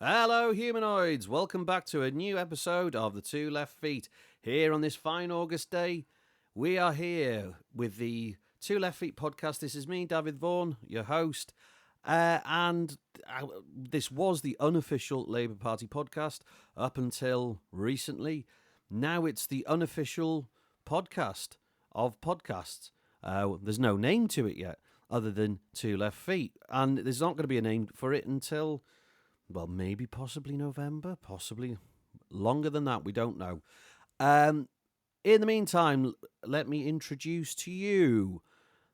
Hello, humanoids! Welcome back to a new episode of The Two Left Feet. Here on this fine August day, we are here with the Two Left Feet podcast. This is me, Dafydd Vaughan, your host. And this was the unofficial Labour Party podcast up until recently. Now it's the unofficial podcast of podcasts. There's no name to it yet other than Two Left Feet. And there's not going to be a name for it until... well, maybe possibly November, possibly longer than that. We don't know. In the meantime, let me introduce to you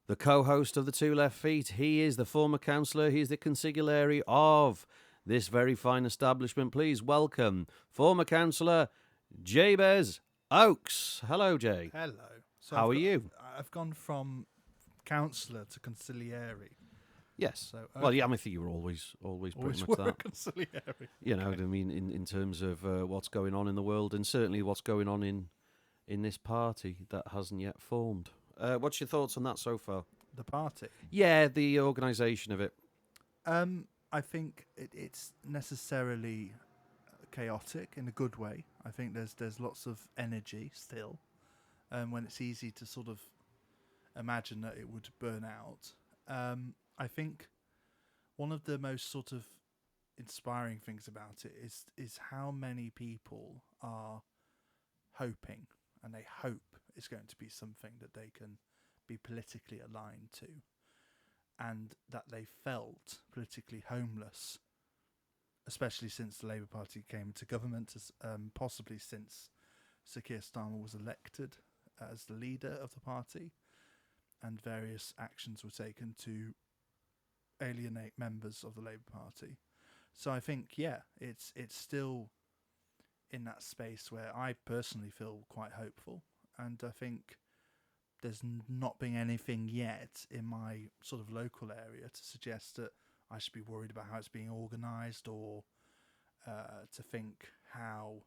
the co-host of the Two Left Feet. He is the former councillor. He is the consigliere of this very fine establishment. Please welcome former councillor Jabez Oakes. Hello, Jay. Hello. So How are you? I've gone from councillor to consigliere. Yes. So, Well, yeah, I think you were always pretty much were that. consigliere. You know what I mean, in terms of what's going on in the world, and certainly what's going on in this party that hasn't yet formed. What's your thoughts on that so far? The party. Yeah, the organisation of it. I think it's necessarily chaotic in a good way. I think there's lots of energy still, when it's easy to sort of imagine that it would burn out. I think one of the most sort of inspiring things about it is how many people are hoping, and they hope it's going to be something that they can be politically aligned to, and that they felt politically homeless, especially since the Labour Party came into government, possibly since Sir Keir Starmer was elected as the leader of the party, and various actions were taken to alienate members of the Labour Party. So I think, yeah, it's still in that space where I personally feel quite hopeful, and I think there's not been anything yet in my sort of local area to suggest that I should be worried about how it's being organised, or to think how,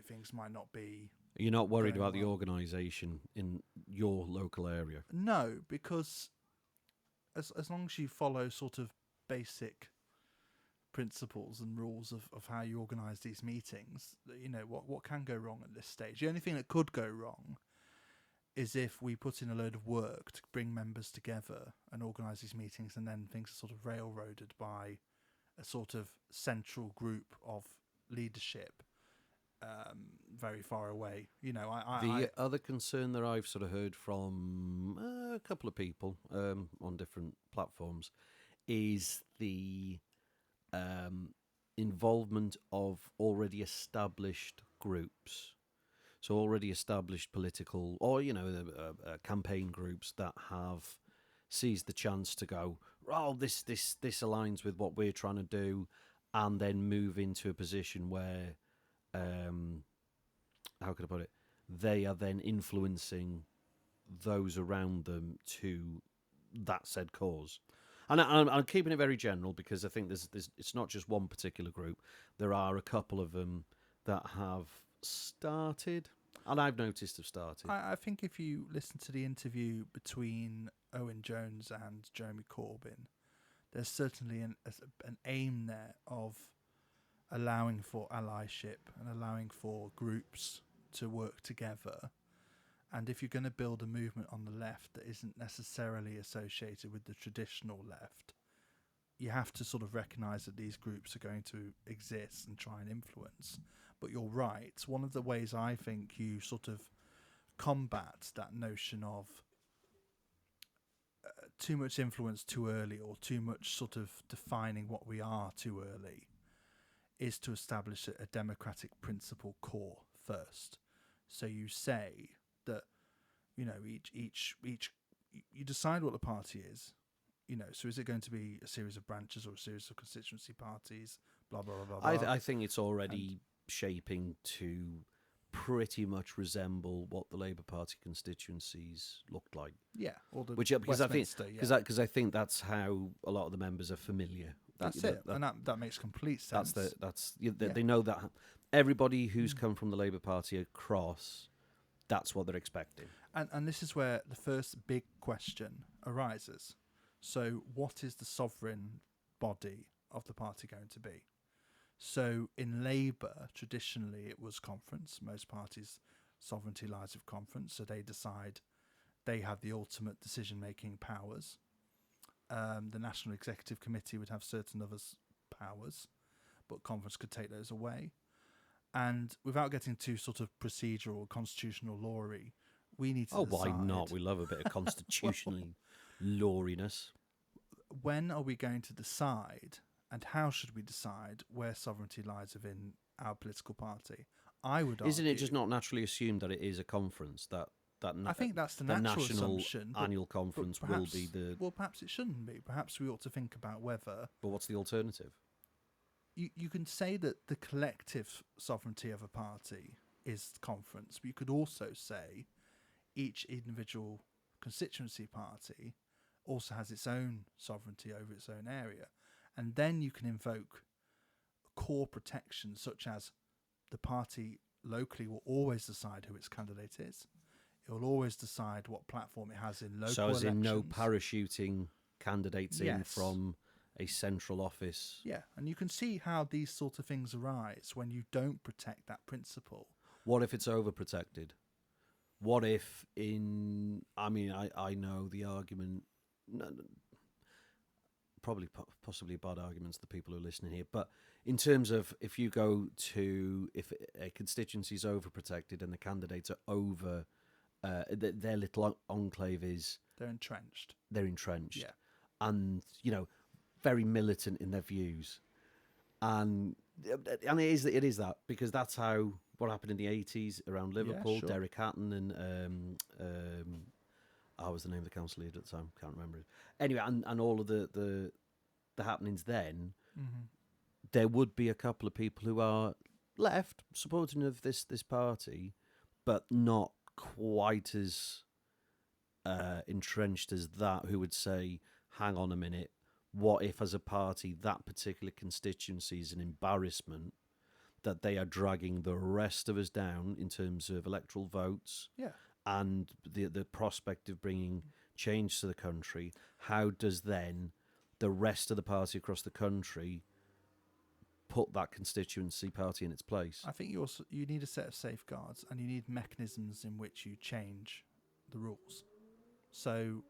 things might not be. You're not worried Going about the well. organisation in your local area? No, because as long as you follow sort of basic principles and rules of how you organise these meetings, what can go wrong at this stage? The only thing that could go wrong is if we put in a load of work to bring members together and organise these meetings, and then things are sort of railroaded by a sort of central group of leadership very far away. The other concern that I've sort of heard from a couple of people on different platforms is the involvement of already established groups. So already established political or, campaign groups that have seized the chance to go, oh, this aligns with what we're trying to do, and then move into a position where, how could I put it, they are then influencing those around them to that said cause. And I'm keeping it very general because I think there's it's not just one particular group. There are a couple of them that have started, and I've noticed have started. I think if you listen to the interview between Owen Jones and Jeremy Corbyn, there's certainly an aim there of allowing for allyship and allowing for groups to work together. And if you're going to build a movement on the left that isn't necessarily associated with the traditional left, you have to sort of recognise that these groups are going to exist and try and influence. But you're right. One of the ways I think you sort of combat that notion of too much influence too early, or too much sort of defining what we are too early, is to establish a democratic principle core first. So you say that, each you decide what the party is. So is it going to be a series of branches or a series of constituency parties? Blah blah blah blah. I think it's already shaping to pretty much resemble what the Labour Party constituencies looked like. Yeah, or the Because I think Westminster, yeah. because I think that's how a lot of the members are familiar. That's it, and that makes complete sense. They know that everybody who's come from the Labour Party across, that's what they're expecting. And this is where the first big question arises. So what is the sovereign body of the party going to be? So in Labour, traditionally it was conference. Most parties' sovereignty lies with conference, so they decide, they have the ultimate decision-making powers. The National Executive Committee would have certain other powers, but conference could take those away. And without getting too sort of procedural or constitutional law-y, we need to decide... why not? We love a bit of constitutionally lawiness. When are we going to decide, and how should we decide, where sovereignty lies within our political party? I would argue... Isn't it just not naturally assumed that it is a conference, that I think that's the natural national assumption. annual conference perhaps, will be the... Well, perhaps it shouldn't be. Perhaps we ought to think about whether... But what's the alternative? You can say that the collective sovereignty of a party is conference, but you could also say each individual constituency party also has its own sovereignty over its own area. And then you can invoke core protections such as the party locally will always decide who its candidate is. It will always decide what platform it has in local elections. So as in no parachuting candidates in Yes. from a central office? Yeah, and you can see how these sort of things arise when you don't protect that principle. What if it's overprotected? What if in... I mean, I know the argument... Probably possibly bad arguments to the people who are listening here, but in terms of if you go to... If a constituency is overprotected and the candidates are over... their little enclave is... They're entrenched. They're entrenched. Yeah. And, you know, very militant in their views. And it is that, because that's how... What happened in the 80s around Liverpool, Yeah, sure. Derek Hatton and what was the name of the council leader at the time? Can't remember it. Anyway, and all of the happenings then, there would be a couple of people who are left supporting of this party, but not quite as entrenched as that, who would say, hang on a minute, what if as a party that particular constituency is an embarrassment, that they are dragging the rest of us down in terms of electoral votes, Yeah. and the prospect of bringing change to the country? How does then the rest of the party across the country put that constituency party in its place? I think you need a set of safeguards, and you need mechanisms in which you change the rules. So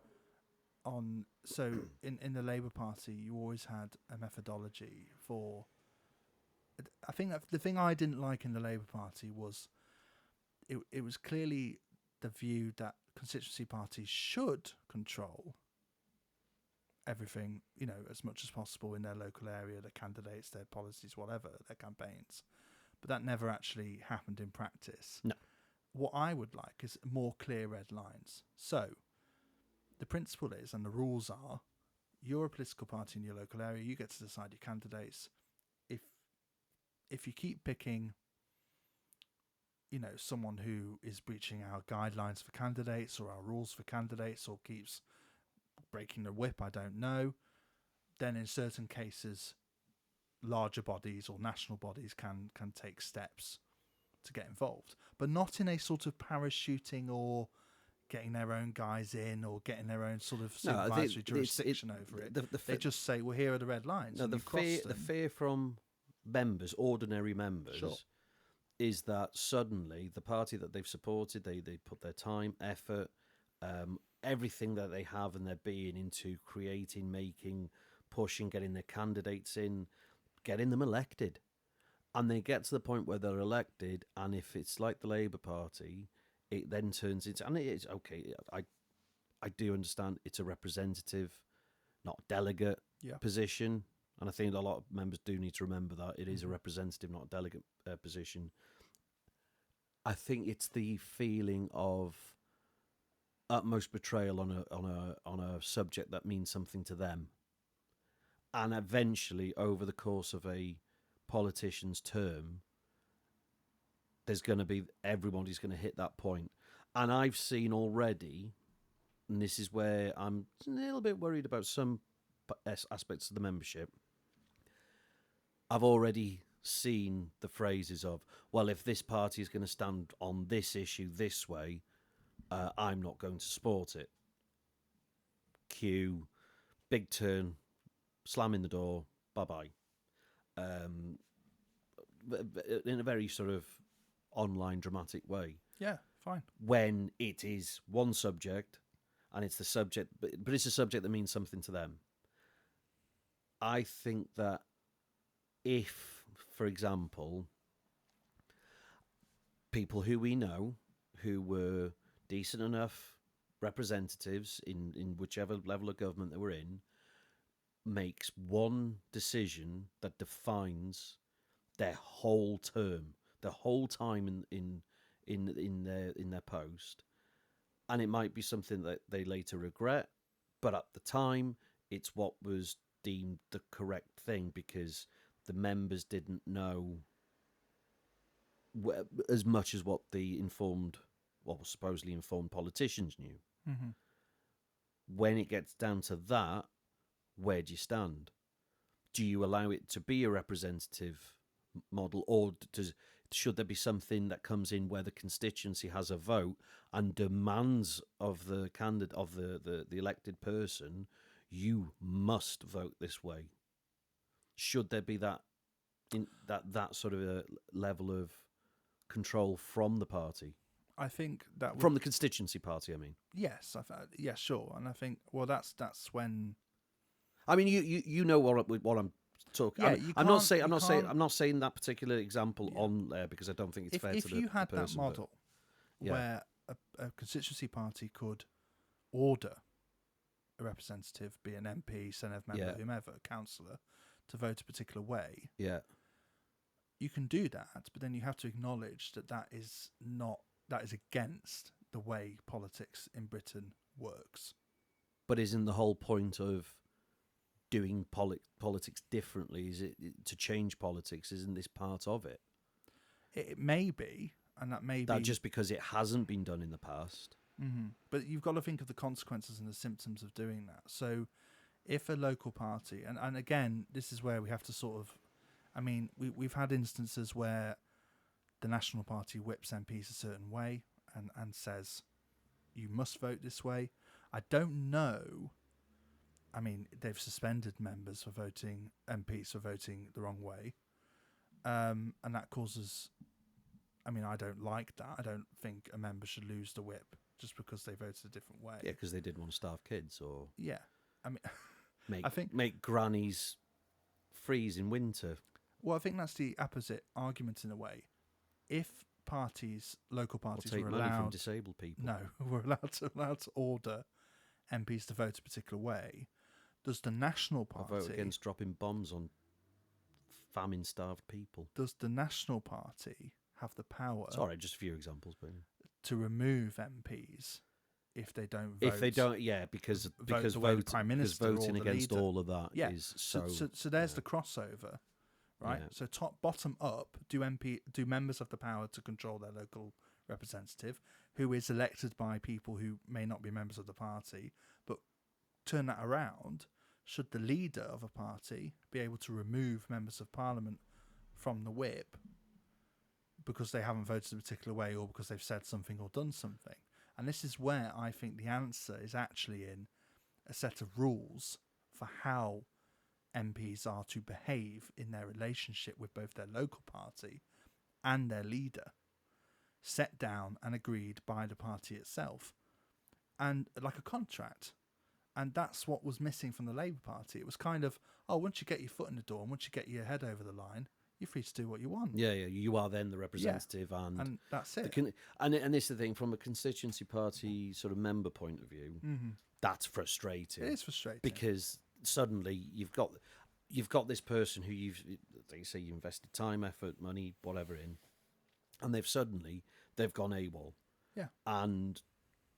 in the Labour Party, you always had a methodology for... I think that the thing I didn't like in the Labour Party was it was clearly the view that constituency parties should control everything, you know, as much as possible in their local area, their candidates, their policies, whatever, their campaigns. But that never actually happened in practice. No. What I would like is more clear red lines. So the principle is, and the rules are, you're a political party in your local area, you get to decide your candidates. If you keep picking, you know, someone who is breaching our guidelines for candidates or our rules for candidates, or keeps breaking the whip, I don't know, then in certain cases, larger bodies or national bodies can take steps to get involved, but not in a sort of parachuting or getting their own guys in or getting their own sort of supervisory jurisdiction over it. They just say, well, here are the red lines. No, the fear from members, ordinary members, Sure. is that suddenly the party that they've supported, they put their time, effort, everything that they have and their being into creating, making, pushing, getting their candidates in, getting them elected. And they get to the point where they're elected, and if it's like the Labour Party, it then turns into... And it is, okay, I do understand it's a representative, not delegate position. And I think a lot of members do need to remember that it is a representative, not a delegate position. I think it's the feeling of utmost betrayal on a subject that means something to them, and eventually, over the course of a politician's term, everybody's going to hit that point. And I've seen already, and this is where I'm a little bit worried about some aspects of the membership. I've already seen the phrases of, well, if this party is going to stand on this issue this way, I'm not going to support it. Cue, big turn, slamming the door, bye-bye. In a very sort of online dramatic way. Yeah, fine. When it is one subject, and it's the subject, but it's a subject that means something to them. I think that if, for example, people who we know who were decent enough representatives in whichever level of government they were in makes one decision that defines their whole term, their whole time in their post, and it might be something that they later regret, but at the time it's what was deemed the correct thing because the members didn't know as much as what the supposedly informed politicians knew. Mm-hmm. When it gets down to that, where do you stand? Do you allow it to be a representative model, or should there be something that comes in where the constituency has a vote and demands of the candidate, of the elected person, you must vote this way? Should there be that sort of a level of control from the party? I think that from the constituency party. I mean, yes, yeah, sure, and I think that's when. I mean, you know what I'm talking. Yeah, I'm not saying that particular example on there because I don't think it's fair to the person. If you had that model where a constituency party could order a representative, be an MP, Senate member, whomever, councillor, to vote a particular way, you can do that, but then you have to acknowledge that is against the way politics in Britain works. But isn't the whole point of doing politics differently? Is it to change politics? Isn't this part of it? It may be, and that may be just because it hasn't been done in the past. Mm-hmm. But you've got to think of the consequences and the symptoms of doing that. So, if a local party, and again, this is where we have to sort of, I mean, we've had instances where the National Party whips MPs a certain way and says, you must vote this way. I don't know. I mean, they've suspended MPs for voting the wrong way. And that causes, I mean, I don't like that. I don't think a member should lose the whip just because they voted a different way. Yeah, because they didn't want to starve kids, or I mean, make grannies freeze in winter. Well, I think that's the opposite argument in a way. If local parties take were money allowed from disabled people, were allowed to order MPs to vote a particular way, does the National Party vote against dropping bombs on famine-starved people? Does the National Party have the power? Sorry, just a few examples, but to remove MPs if they don't vote. If they don't, because voting against all of that is so. So there's the crossover, right? Yeah. So bottom up, do members have the power to control their local representative, who is elected by people who may not be members of the party, but turn that around. Should the leader of a party be able to remove members of parliament from the whip because they haven't voted a particular way or because they've said something or done something? And this is where I think the answer is actually in a set of rules for how MPs are to behave in their relationship with both their local party and their leader, set down and agreed by the party itself, and like a contract. And that's what was missing from the Labour Party. It was kind of, once you get your foot in the door and once you get your head over the line, you're free to do what you want. Yeah, you are then the representative, and that's it. And this is the thing, from a constituency party sort of member point of view, that's frustrating. It is frustrating because suddenly you've got this person who you invested time, effort, money, whatever in, and they've gone AWOL. Yeah, and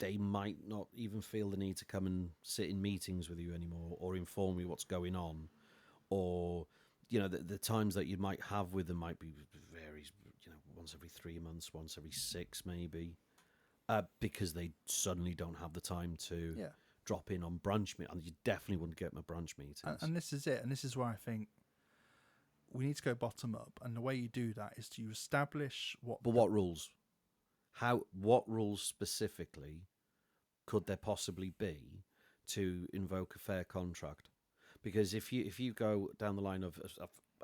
they might not even feel the need to come and sit in meetings with you anymore or inform you what's going on, or the times that you might have with them might be varies, once every 3 months, once every 6 maybe, because they suddenly don't have the time to drop in on branch meetings. And you definitely wouldn't get my branch meetings. And this is it. And this is where I think we need to go bottom up. And the way you do that is to establish what... But what rules? What rules specifically could there possibly be to invoke a fair contract? Because if you go down the line of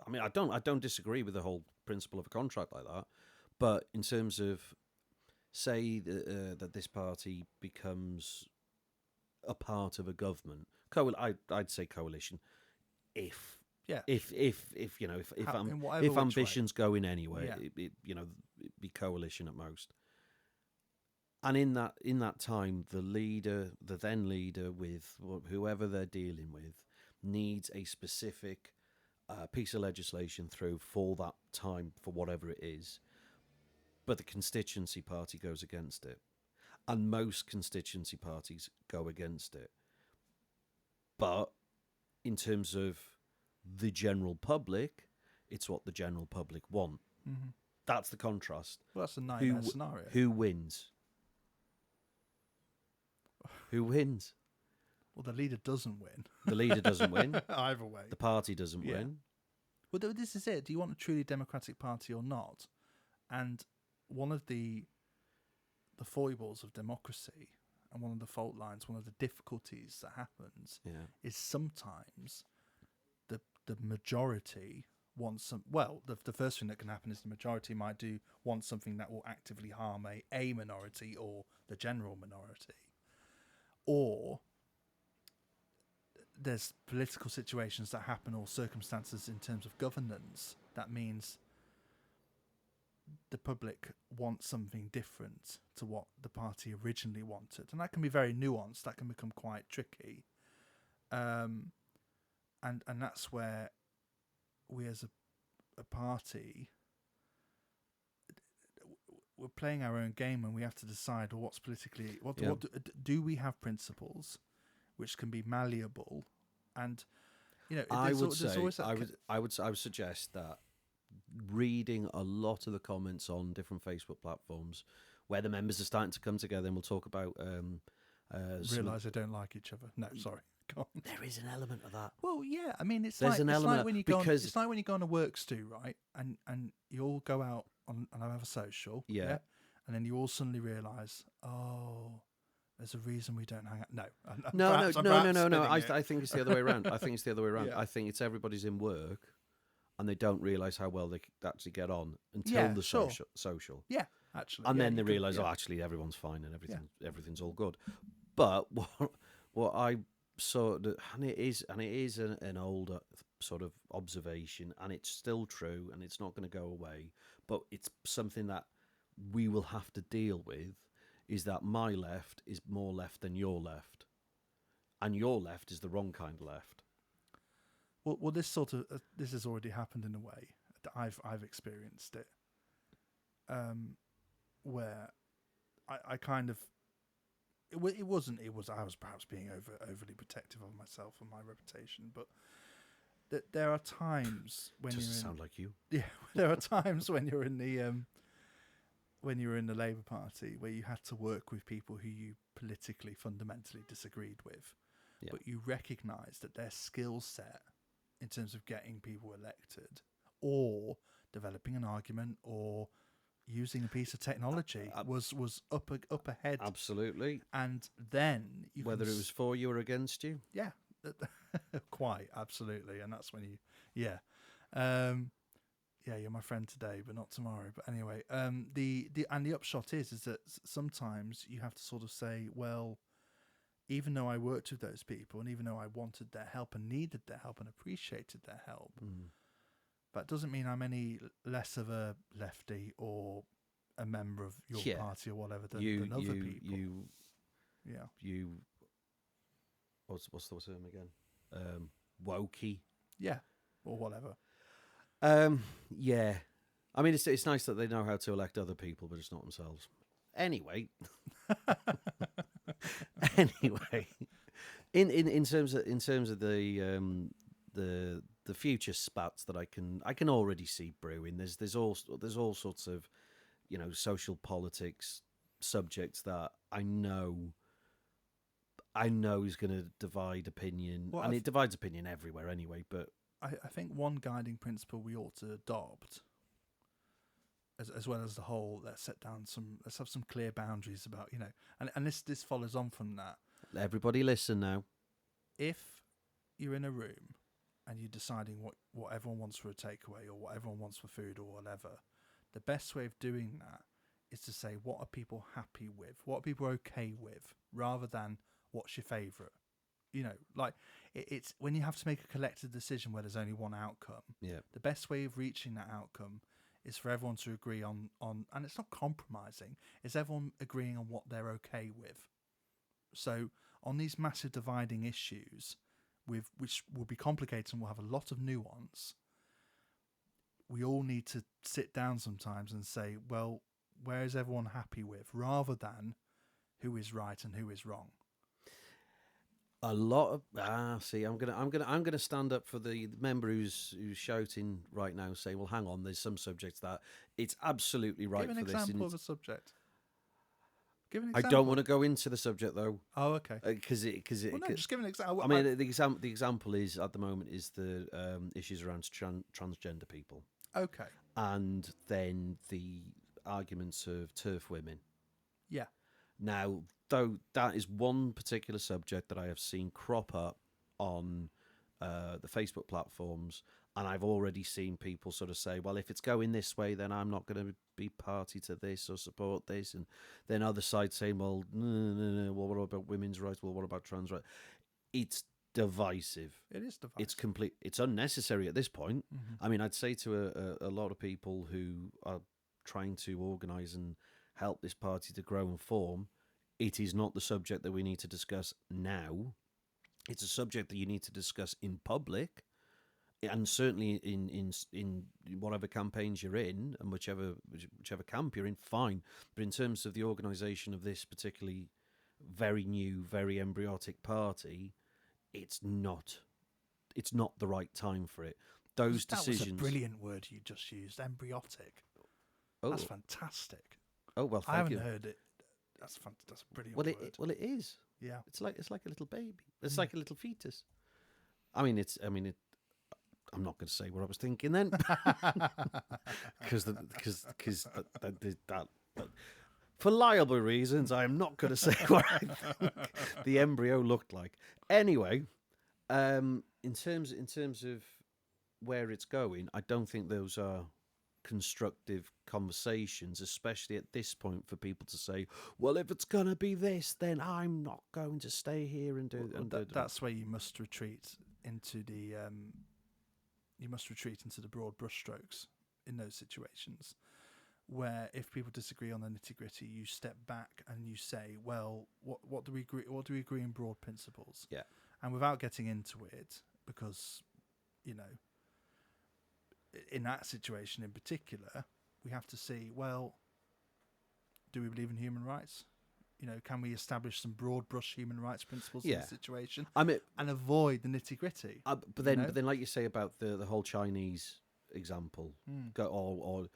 I mean, I don't disagree with the whole principle of a contract like that, but in terms of say that this party becomes a part of a government, I'd say coalition, if Yeah. if you know In whatever if which way. ambitions go in anyway, Yeah. it'd be coalition at most. And in that time, the then leader, with whoever they're dealing with, needs a specific piece of legislation through for that time, for whatever it is. But the constituency party goes against it, and most constituency parties go against it. But in terms of the general public, it's what the general public want. Mm-hmm. That's the contrast. Well, that's a nightmare scenario. Who wins? Who wins? Well, the leader doesn't win. The leader doesn't win. Either way. The party doesn't win. Well, this is it. Do you want a truly democratic party or not? And one of the foibles of democracy, and one of the fault lines, one of the difficulties that happens, is sometimes the majority wants some. Well, the first thing that can happen is the majority might want something that will actively harm a minority or the general minority, or there's political situations that happen or circumstances in terms of governance that means the public wants something different to what the party originally wanted, and that can be very nuanced. That can become quite tricky, and that's where we as a party, we're playing our own game, and we have to decide what's politically what do we have principles which can be malleable, and I would suggest that reading a lot of the comments on different Facebook platforms where the members are starting to come together, and we'll talk about realise they don't like each other. No, sorry. Go on. There is an element of that. Well, yeah. I mean, it's like when you go on a work stew, right? And you all go out and have a social, yeah, and then you all suddenly realise, oh, there's a reason we don't hang out. No. I think it's the other way around. I think it's the other way around. Yeah. I think it's everybody's in work, and they don't realise how well they actually get on until the social. Yeah, actually. And then they realise, actually, everyone's fine and everything's all good. But what I sort of, and it is an older sort of observation, and it's still true, and it's not going to go away. But it's something that we will have to deal with. Is that my left is more left than your left, and your left is the wrong kind of left. Well, this this has already happened in a way. I've experienced it, where I kind of I was perhaps being overly protective of myself and my reputation, but there are times when doesn't sound like you. Yeah, there are times when you're in the when you were in the Labour Party where you had to work with people who you politically fundamentally disagreed with, but you recognise that their skill set in terms of getting people elected or developing an argument or using a piece of technology was up ahead. Absolutely. And then whether it was for you or against you. Yeah, quite absolutely. And that's when you're my friend today, but not tomorrow. But anyway, the upshot is that sometimes you have to sort of say, well, even though I worked with those people, and even though I wanted their help and needed their help and appreciated their help, that doesn't mean I'm any less of a lefty or a member of your party or whatever than other people. What's the term again? Wokey. Yeah, or whatever. Yeah. I mean, it's nice that they know how to elect other people, but it's not themselves. Anyway. in terms of the future spats that I can already see brewing. There's all sorts of social politics subjects that I know is going to divide opinion, it divides opinion everywhere anyway. But I think one guiding principle we ought to adopt, as well as the whole, let's have some clear boundaries about, and this follows on from that. Everybody listen now. If you're in a room and you're deciding what everyone wants for a takeaway or what everyone wants for food or whatever, the best way of doing that is to say, what are people happy with? What are people okay with? Rather than, what's your favourite? Like it's when you have to make a collective decision where there's only one outcome. Yeah. The best way of reaching that outcome is for everyone to agree on, and it's not compromising. It's everyone agreeing on what they're okay with. So on these massive dividing issues, which will be complicated and will have a lot of nuance, we all need to sit down sometimes and say, well, where is everyone happy with, rather than who is right and who is wrong. A lot of I'm gonna stand up for the member who's shouting right now, saying, "Well, hang on, there's some subjects that it's absolutely right Give for an this." example of a subject. Give an I example. don't want to go into the subject though. Oh, okay. Because Well, no, just give an example. I mean, the example is at the moment is the issues around transgender people. Okay. And then the arguments of TERF women. Yeah. Now, though, that is one particular subject that I have seen crop up on the Facebook platforms, and I've already seen people sort of say, well, if it's going this way, then I'm not going to be party to this or support this. And then other sides saying, well, no, well, what about women's rights? Well, what about trans rights? It's divisive. It is divisive. It's complete. It's unnecessary at this point. Mm-hmm. I mean, I'd say to a lot of people who are trying to organise and help this party to grow and form, it is not the subject that we need to discuss now. It's a subject that you need to discuss in public, and certainly in whatever campaigns you're in and whichever camp you're in, fine. But in terms of the organisation of this particularly very new, very embryotic party, it's not the right time for it. Those decisions. That was a brilliant word you just used, embryotic. Oh. That's fantastic. Oh well, thank I haven't you. heard it. That's a brilliant word. It is. Yeah. It's like a little baby. It's like a little fetus. I'm not going to say what I was thinking then, because for liable reasons, I am not going to say what I think the embryo looked like. Anyway, in terms of where it's going, I don't think those are constructive conversations, especially at this point, for people to say, well, if it's going to be this, then I'm not going to stay here and do it. That's where you must retreat into the broad brushstrokes in those situations, where if people disagree on the nitty-gritty, you step back and you say, well, what do we agree in broad principles? Yeah. And without getting into it, because in that situation in particular, we have to see, well, do we believe in human rights? Can we establish some broad brush human rights principles in the situation? I mean, and avoid the nitty gritty. But then, like you say about the whole Chinese example, or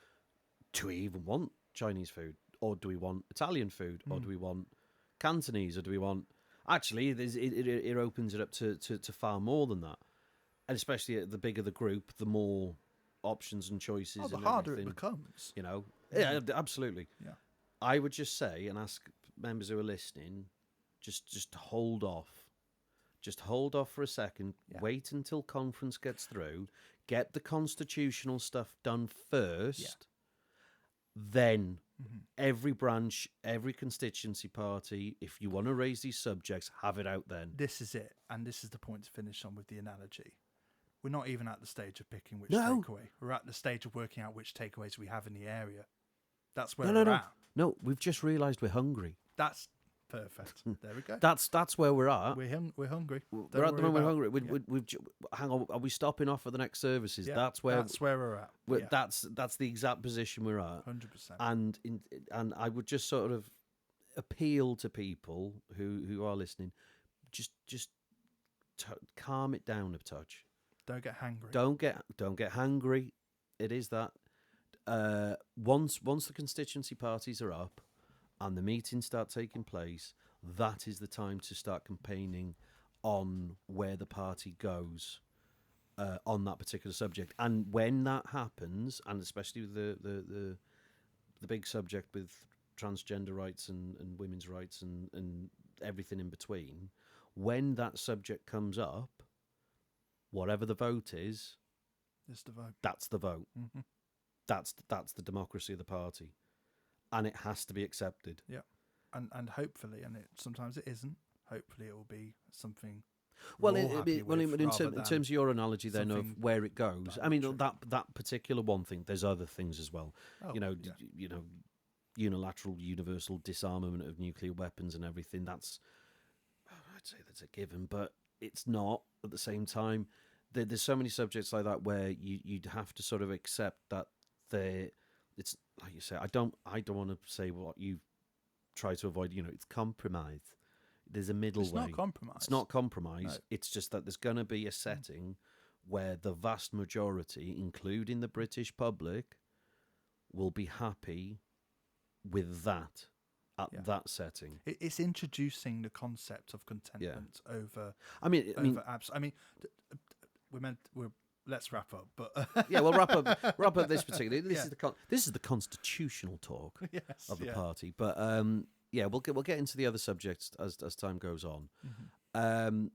do we even want Chinese food, or do we want Italian food, or do we want Cantonese, or do we want? Actually, it opens it up to far more than that, and especially the bigger the group, the more options and choices. The and harder everything, it becomes. Yeah, absolutely. Yeah. I would just say and ask members who are listening, just hold off. Just hold off for a second. Yeah. Wait until conference gets through. Get the constitutional stuff done first. Yeah. Then every branch, every constituency party, if you want to raise these subjects, have it out then. This is it. And this is the point to finish on with the analogy. We're not even at the stage of picking which takeaway. We're at the stage of working out which takeaways we have in the area. That's where we're at. No, we've just realised we're hungry. That's perfect. There we go. That's where we're at. We're hungry. We're at the moment hungry. Hang on. Are we stopping off for the next services? Yeah, that's where we're at. That's the exact position we're at. 100%. And I would just sort of appeal to people who are listening, just calm it down a touch. Don't get hangry. Don't get hangry. It is that. Once the constituency parties are up and the meetings start taking place, that is the time to start campaigning on where the party goes on that particular subject. And when that happens, and especially with the big subject with transgender rights and women's rights and everything in between, when that subject comes up, whatever the vote is, It's the vote. that's the vote. Mm-hmm. That's the democracy of the party, and it has to be accepted. Yeah, and hopefully, and sometimes it isn't. Hopefully, it will be something. Well, we're all happy with, in rather terms than of your analogy, then, of something where it goes. I mean, diametric. that particular one thing. There's other things as well. Oh, You know, yeah. unilateral, universal disarmament of nuclear weapons and everything. That's, I'd say that's a given, but it's not at the same time. There's so many subjects like that where you'd have to sort of accept that it's like you say. I don't want to say what you try to avoid. It's compromise. There's a middle It's way. not compromise. It's not compromise. No. It's just that there's going to be a setting where the vast majority, including the British public, will be happy with that at that setting. It's introducing the concept of contentment over. I mean, apps. I mean, let's wrap up. But yeah, we'll wrap up this particular. This is the constitutional talk yes, of the party. But yeah, we'll get into the other subjects as time goes on. Mm-hmm.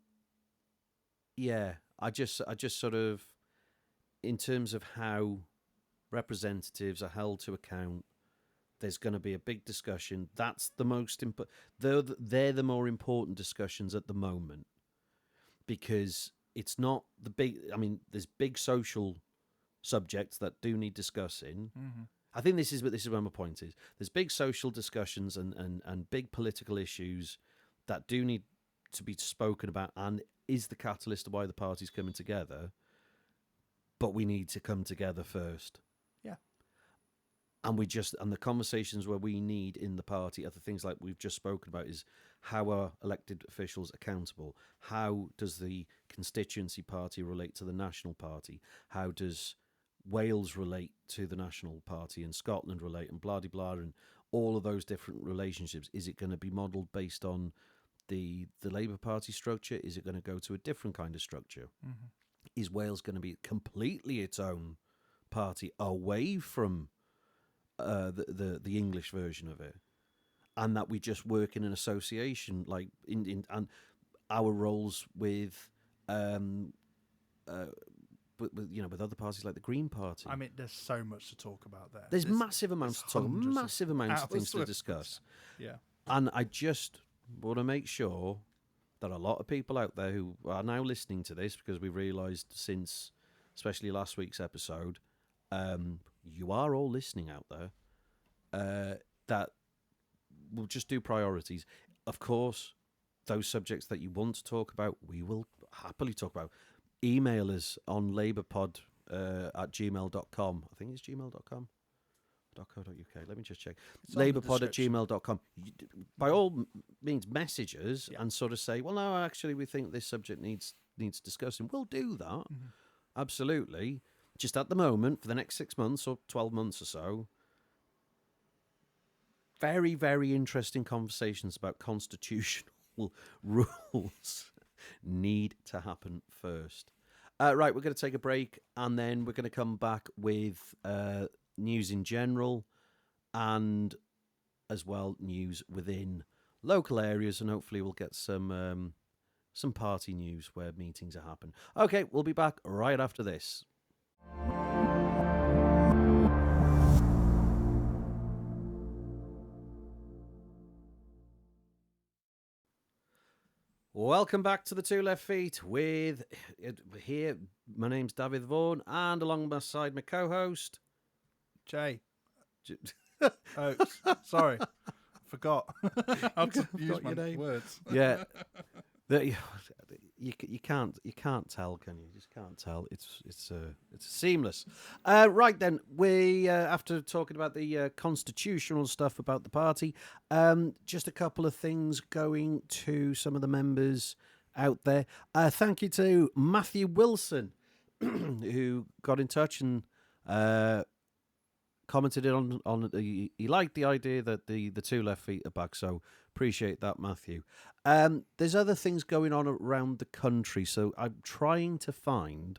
Yeah, I just sort of, in terms of how representatives are held to account, there's going to be a big discussion. That's the most important. They're the more important discussions at the moment, because it's not the big. I mean, there's big social subjects that do need discussing. Mm-hmm. I think this is where my point is. There's big social discussions and big political issues that do need to be spoken about, and is the catalyst of why the party's coming together. But we need to come together first. Yeah. And the conversations where we need in the party are the things like we've just spoken about, is how are elected officials accountable? How does the constituency party relate to the national party? How does Wales relate to the National Party, and Scotland relate, and blah, blah, blah, and all of those different relationships? Is it going to be modelled based on the Labour Party structure? Is it going to go to a different kind of structure? Mm-hmm. Is Wales going to be completely its own party away from the English version of it, and that we just work in an association, like in and our roles with with other parties like the Green Party. I mean, there's so much to talk about there. There's massive amounts to talk, massive amounts of things to discuss. Yeah. And I just want to make sure that a lot of people out there who are now listening to this, because we realised since, especially last week's episode, you are all listening out there, that we'll just do priorities. Of course, those subjects that you want to talk about, we will happily talk about. Email us on labourpod at gmail.com. I think it's gmail.com. .co.uk. Let me just check. Labourpod at gmail.com. By all means, message us and sort of say, well, no, actually, we think this subject needs discussing. We'll do that. Mm-hmm. Absolutely. Just at the moment, for the next 6 months or 12 months or so, very, very interesting conversations about constitutional rules need to happen first. Right, we're going to take a break, and then we're going to come back with news in general, and as well news within local areas, and hopefully we'll get some party news where meetings are happening. Okay, we'll be back right after this. Welcome back to the Two Left Feet with here. My name's Dafydd Vaughan, and alongside my co-host Jay. Oh, sorry, forgot. How to use my name. Words. Yeah, you can't tell, can you? You just can't tell. It's seamless. Right then, we after talking about the constitutional stuff about the party, just a couple of things going to some of the members out there. Thank you to Matthew Wilson, who got in touch and commented on he liked the idea that the Two Left Feet are back, so appreciate that, Matthew. There's other things going on around the country, so I'm trying to find,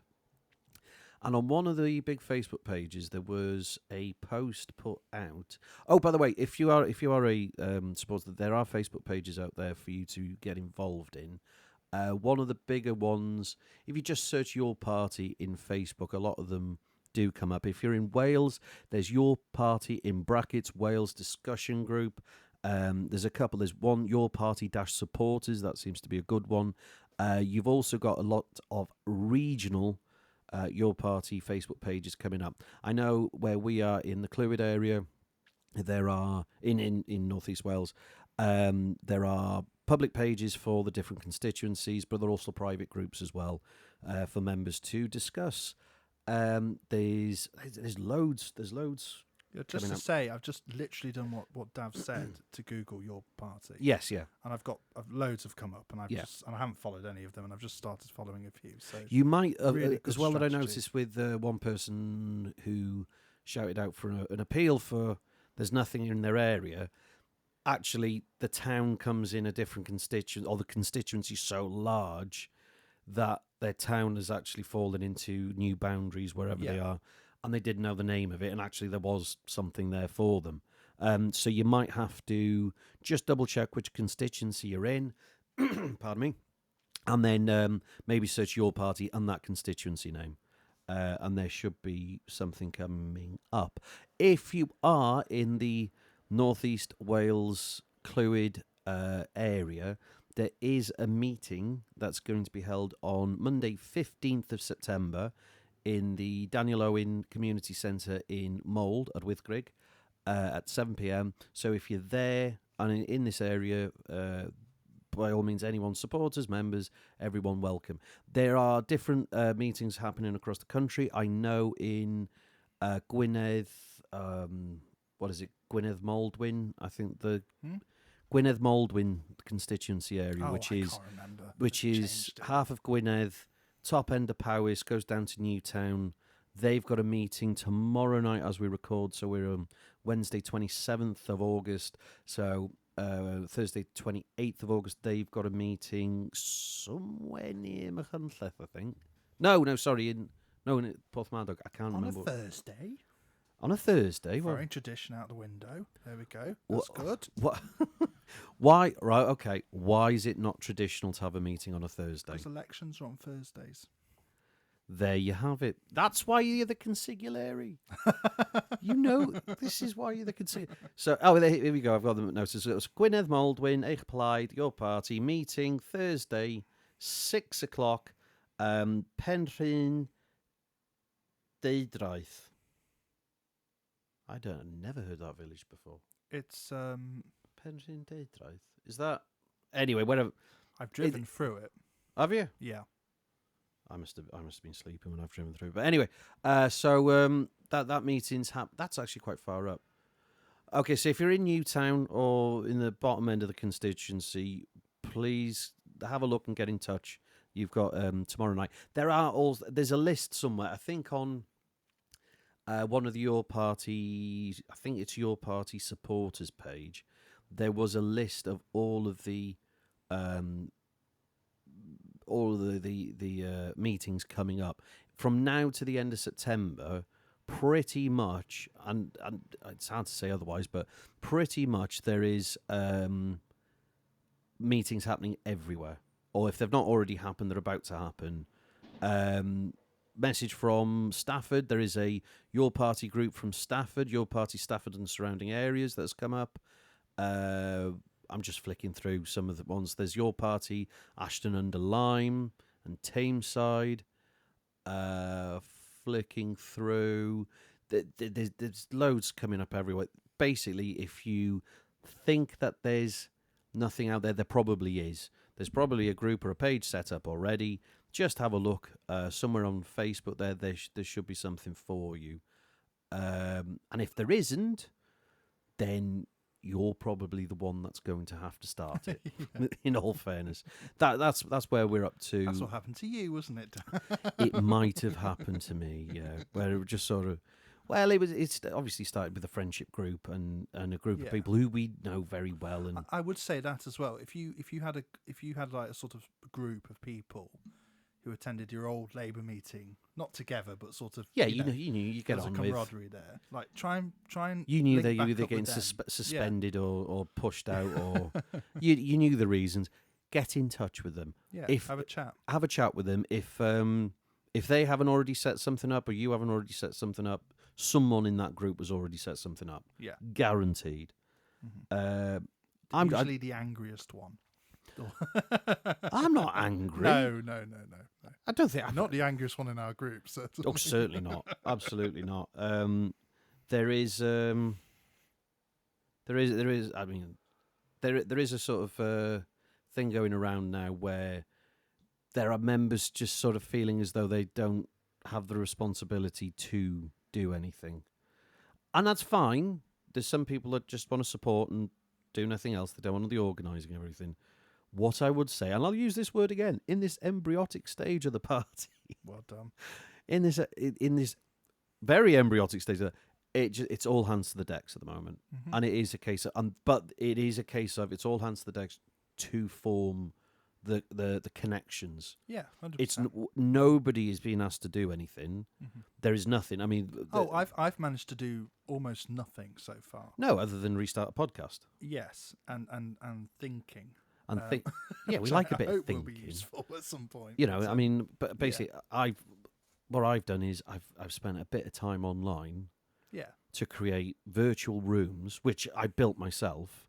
and on one of the big Facebook pages there was a post put out. Oh, by the way, if you are a supporter, there are Facebook pages out there for you to get involved in. One of the bigger ones, if you just search Your Party in Facebook, a lot of them do come up. If you're in Wales, there's Your Party in brackets Wales discussion group. There's a couple. There's one, Your Party supporters. That seems to be a good one. You've also got a lot of regional Your Party Facebook pages coming up. I know where we are in the Clwyd area, there are, in North East Wales, there are public pages for the different constituencies, but there are also private groups as well for members to discuss. There's loads. There's loads. Yeah, just to say, I've just literally done what Dav said to Google Your Party. Yes, yeah. And I've loads have come up, and I haven't followed any of them, and I've just started following a few. So you might really as well strategy. that I noticed with one person who shouted out for an appeal for there's nothing in their area. Actually, the town comes in a different constituency, or the constituency is so large that their town has actually fallen into new boundaries wherever they are, and they didn't know the name of it, and actually there was something there for them. So you might have to just double check which constituency you're in, pardon me, and then maybe search Your Party and that constituency name. And there should be something coming up. If you are in the Northeast Wales Clwyd area, there is a meeting that's going to be held on Monday, 15th of September, in the Daniel Owen Community Centre in Mold at Wythgrig at 7 p.m. So if you're there and in this area, by all means, anyone, supporters, members, everyone welcome. There are different meetings happening across the country. I know in Gwynedd, Gwynedd Maldwyn, I think the Gwynedd Maldwyn constituency area, which is half of Gwynedd, top end of Powys, goes down to Newtown. They've got a meeting tomorrow night as we record, so we're on Wednesday 27th of August. So Thursday 28th of August, they've got a meeting somewhere near Machynlleth, I think. No, sorry, in Porthmadog. I can't remember. On a Thursday? On a Thursday? Throwing tradition out the window. There we go. That's good. What? Why? Right, okay. Why is it not traditional to have a meeting on a Thursday? Because elections are on Thursdays. There you have it. That's why you're the consigliere. You know, this is why you're the consigliere. So, here we go. I've got the notices. So it was Gwynedd Maldwyn, Eich Plaid, Your Party, meeting Thursday, 6 o'clock, Penrhyn Deidraeth. Never heard that village before. It's Penrhyn Deidraeth. Is that anyway? Whatever. I've driven through it. Have you? Yeah. I must have been sleeping when I've driven through. But anyway, so that meeting's that's actually quite far up. Okay, so if you're in Newtown or in the bottom end of the constituency, please have a look and get in touch. You've got tomorrow night. There's a list somewhere. I think on one of the Your Party, I think it's Your Party supporters page. There was a list of all of the meetings coming up from now to the end of September. Pretty much, and it's hard to say otherwise, but pretty much there is meetings happening everywhere, or if they've not already happened, they're about to happen. Message from Stafford. There is a Your Party group from Stafford, Your Party Stafford and surrounding areas that's come up. I'm just flicking through some of the ones. There's Your Party, Ashton under Lyme and Tameside. Flicking through. There's loads coming up everywhere. Basically, if you think that there's nothing out there probably is. There's probably a group or a page set up already. Just have a look somewhere on Facebook. There should be something for you. And if there isn't, then you're probably the one that's going to have to start it. In all fairness, that's where we're up to. That's what happened to you, wasn't it? It might have happened to me, yeah. Where it was just sort of, well, it's obviously started with a friendship group and a group of people who we know very well. And I would say that as well. If you had like a sort of group of people who attended your old Labour meeting, not together, but sort of you knew you get on with. There's a camaraderie there. Like try and you knew they were either getting suspended or pushed out, or you knew the reasons. get in touch with them. Yeah, If have a chat. Have a chat with them. If they haven't already set something up, or you haven't already set something up, someone in that group has already set something up. Yeah. Guaranteed. Mm-hmm. I'm usually the angriest one. I'm not angry. No. I don't think I'm not the angriest one in our group. Certainly. Oh, certainly not. Absolutely not. There is. I mean, there is a sort of thing going around now where there are members just sort of feeling as though they don't have the responsibility to do anything, and that's fine. There's some people that just want to support and do nothing else. They don't want to do the organising everything. What I would say, and I'll use this word again, in this embryotic stage of the party. Well done. In this very embryotic stage, it's all hands to the decks at the moment, and it is a case of, but it is a case of it's all hands to the decks to form the connections. Yeah, 100%. It's nobody is being asked to do anything. There is nothing. I mean, I've managed to do almost nothing so far. no, other than restart a podcast. Yes, and thinking. And think, yeah, we like a bit of thinking. Will be useful at some point. You know, I mean, but basically, what I've done is I've spent a bit of time online. Yeah. To create virtual rooms, which I built myself.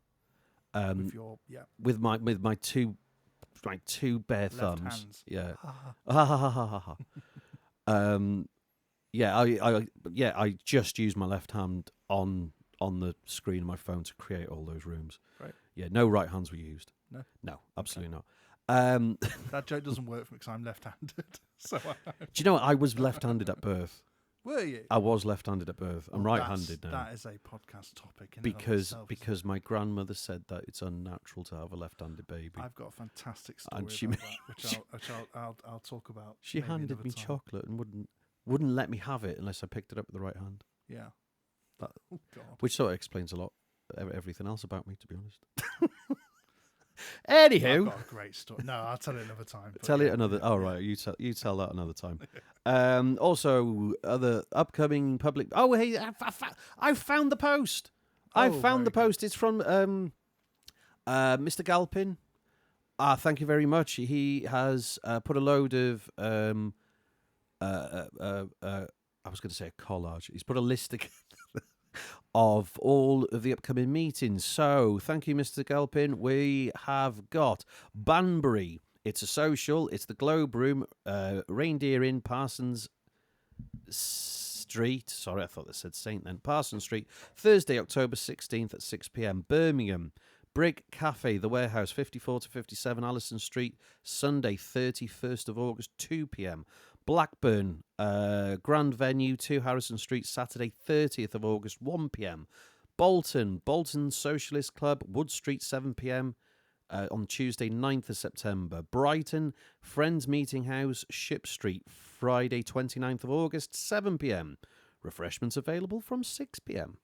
With my two bare left thumbs. Hands. Yeah. I just used my left hand on the screen of my phone to create all those rooms. Right. Yeah, no right hands were used. No, absolutely not. That joke doesn't work for me because I'm left-handed. So do you know what? I was left-handed at birth. Were you? I was left-handed at birth. I'm right-handed now. That is a podcast topic. Because my grandmother said that it's unnatural to have a left-handed baby. I've got a fantastic story And about that, which I'll talk about. She handed me chocolate and wouldn't let me have it unless I picked it up with the right hand. Yeah. Oh God. Which sort of explains a lot, everything else about me, to be honest. Anywho, I've got a great story. No, I'll tell it another time. Tell it another. Oh right, you tell that another time. Also, other upcoming public. Oh hey, I found the post. I found the post. It's from Mr. Galpin. Thank you very much. He has put a load of I was going to say a collage. He's put a list together of all of the upcoming meetings. So, thank you, Mr. Galpin. We have got Banbury. It's a social. It's the Globe Room, Reindeer Inn, Parsons Street. Sorry, I thought they said Saint then. Parsons Street, Thursday, October 16th at 6 p.m. Birmingham, Brig Cafe, The Warehouse, 54 to 57 Allison Street, Sunday, 31st of August, 2 p.m. Blackburn, Grand Venue, 2 Harrison Street, Saturday, 30th of August, 1 p.m. Bolton Socialist Club, Wood Street, 7 p.m. On Tuesday, 9th of September. Brighton, Friends Meeting House, Ship Street, Friday, 29th of August, 7 p.m. Refreshments available from 6 p.m.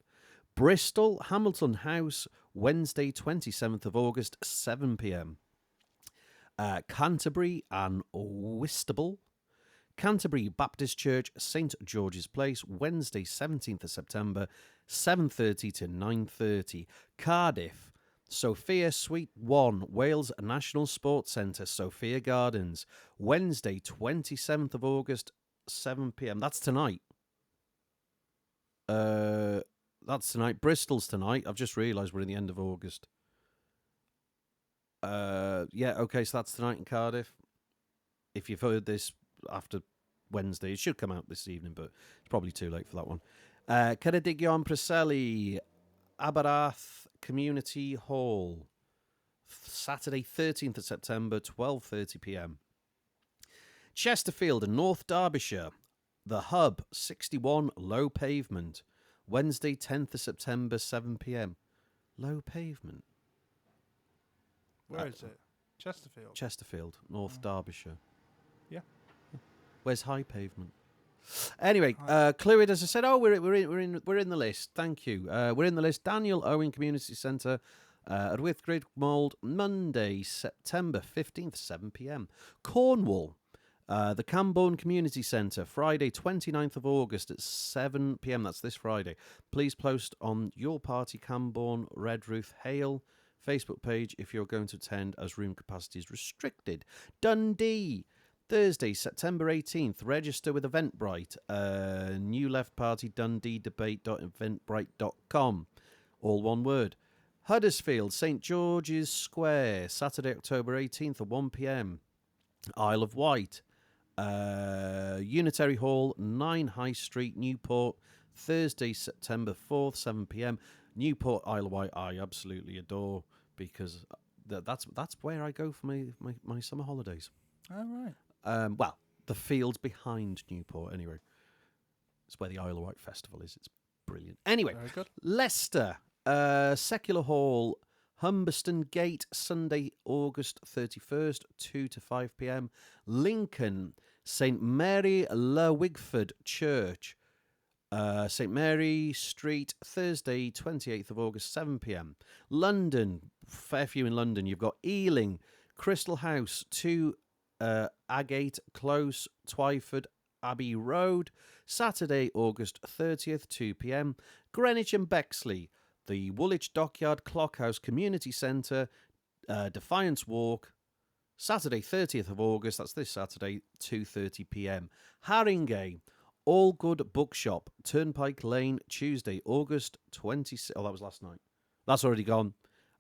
Bristol, Hamilton House, Wednesday, 27th of August, 7 p.m. Canterbury and Whitstable, Canterbury Baptist Church, St George's Place, Wednesday, 17th of September, 7:30 to 9:30. Cardiff, Sophia Suite 1, Wales National Sports Centre, Sophia Gardens, Wednesday, 27th of August, 7 p.m. That's tonight. That's tonight. Bristol's tonight. I've just realised we're in the end of August. Okay, so that's tonight in Cardiff. If you've heard this after Wednesday, it should come out this evening, but it's probably too late for that one. Ceredigion Preseli, Aberath Community Hall, Saturday 13th of September, 12:30 p.m. Chesterfield and North Derbyshire, The Hub, 61 Low Pavement, Wednesday 10th of September, 7 p.m. Low Pavement. Where is it? Chesterfield, North Derbyshire. Yeah. Where's High Pavement? Anyway, Clwyd, as I said, we're in the list. Thank you. We're in the list. Daniel Owen Community Centre at Whitgrid Mould, Monday, September 15th, 7 p.m. Cornwall, the Camborne Community Centre, Friday, 29th of August at 7 p.m. That's this Friday. Please post on your party, Camborne, Redruth, Hale, Facebook page if you're going to attend, as room capacity is restricted. Dundee, Thursday, September 18th. Register with Eventbrite. New Left Party Dundee debate.eventbrite.com. All one word. Huddersfield, St George's Square, Saturday, October 18th at 1 p.m. Isle of Wight, Unitary Hall, 9 High Street, Newport, Thursday, September 4th, 7 p.m. Newport, Isle of Wight, I absolutely adore, because that's where I go for my summer holidays. All right. Well, the fields behind Newport, anyway. It's where the Isle of Wight Festival is. It's brilliant. Anyway, Very good. Leicester, Secular Hall, Humberston Gate, Sunday, August 31st, 2 to 5 p.m. Lincoln, St Mary Le Wigford Church, St Mary Street, Thursday, 28th of August, 7 p.m. London, fair few in London. You've got Ealing, Crystal House, 2 Agate Close, Twyford Abbey Road, Saturday, August 30th, 2 p.m. Greenwich and Bexley, the Woolwich Dockyard Clockhouse Community Centre, Defiance Walk, Saturday, 30th of August, that's this Saturday, 2:30 p.m. Haringey, All Good Bookshop, Turnpike Lane, Tuesday, August 26th. Oh, that was last night. That's already gone.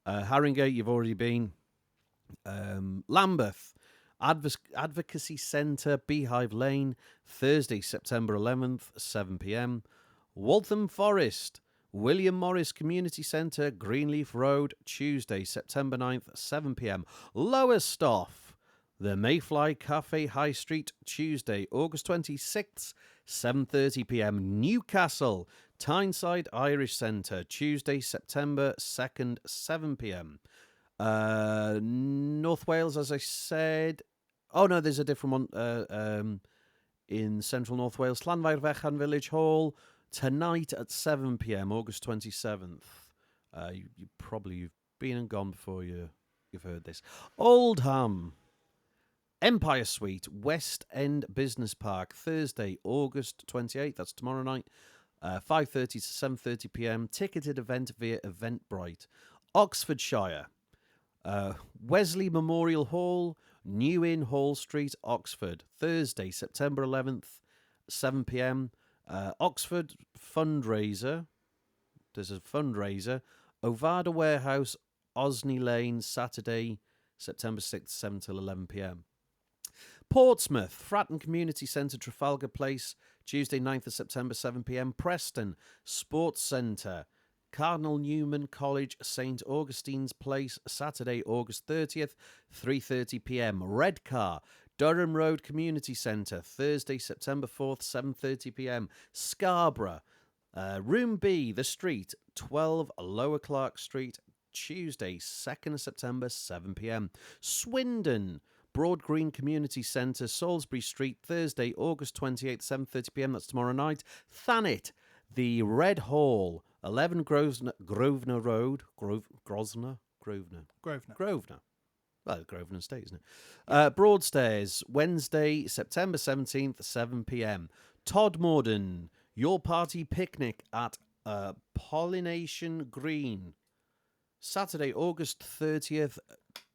Haringey, you've already been. Lambeth, Advocacy Centre, Beehive Lane, Thursday, September 11th, 7 p.m. Waltham Forest, William Morris Community Centre, Greenleaf Road, Tuesday, September 9th, 7 p.m. Lowestoft, the Mayfly Cafe High Street, Tuesday, August 26th, 7:30 p.m. Newcastle, Tyneside Irish Centre, Tuesday, September 2nd, 7 p.m. North Wales, as I said. Oh, no, there's a different one in central North Wales. Llanfair Fechan Village Hall, tonight at 7 p.m, August 27th. You've been and gone before you've heard this. Oldham, Empire Suite, West End Business Park, Thursday, August 28th. That's tomorrow night, 5:30 to 7:30 p.m. Ticketed event via Eventbrite. Oxfordshire, Wesley Memorial Hall, New Inn Hall Street, Oxford, Thursday, September 11th, 7 p.m. Oxford fundraiser. There's a fundraiser. Ovada Warehouse, Osney Lane, Saturday, September 6th, 7 till 11 p.m. Portsmouth, Fratton Community Centre, Trafalgar Place, Tuesday, 9th of September, 7 p.m. Preston, Sports Centre, Cardinal Newman College, St Augustine's Place, Saturday, August 30th, 3:30 p.m. Redcar, Durham Road Community Centre, Thursday, September 4th, 7:30 p.m. Scarborough, Room B, The Street, 12 Lower Clark Street, Tuesday, 2nd of September, 7 p.m. Swindon, Broad Green Community Centre, Salisbury Street, Thursday, August 28th, 7:30 p.m. That's tomorrow night. Thanet, The Red Hall, 11 Grosvenor Road, Grosvenor. Well, Grosvenor Estate, isn't it? Broadstairs, Wednesday, September 17th, 7 p.m. Todmorden, Your Party Picnic at Pollination Green, Saturday, August 30th,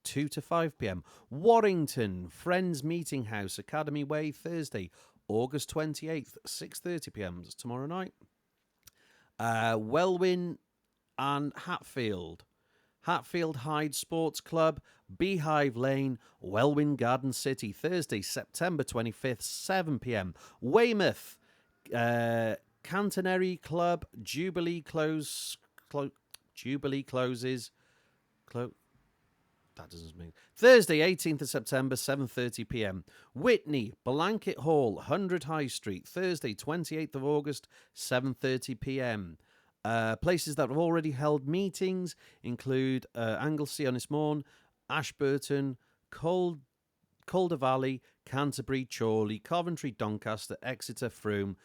2 to 5 p.m. Warrington, Friends Meeting House, Academy Way, Thursday, August 28th, 6:30 p.m. That's tomorrow night. Welwyn and Hatfield Hyde Sports Club, Beehive Lane, Welwyn Garden City, Thursday, September 25th, 7 p.m. Weymouth, Cantonary Club, Jubilee closes. That doesn't mean. Thursday, 18th of September, 7:30 p.m. Whitney, Blanket Hall, 100 High Street, Thursday, 28th of August, 7:30 p.m. Places that have already held meetings include Anglesey on Ysmorn, Ashburton, Calder Valley, Canterbury, Chorley, Coventry, Doncaster, Exeter, Frome,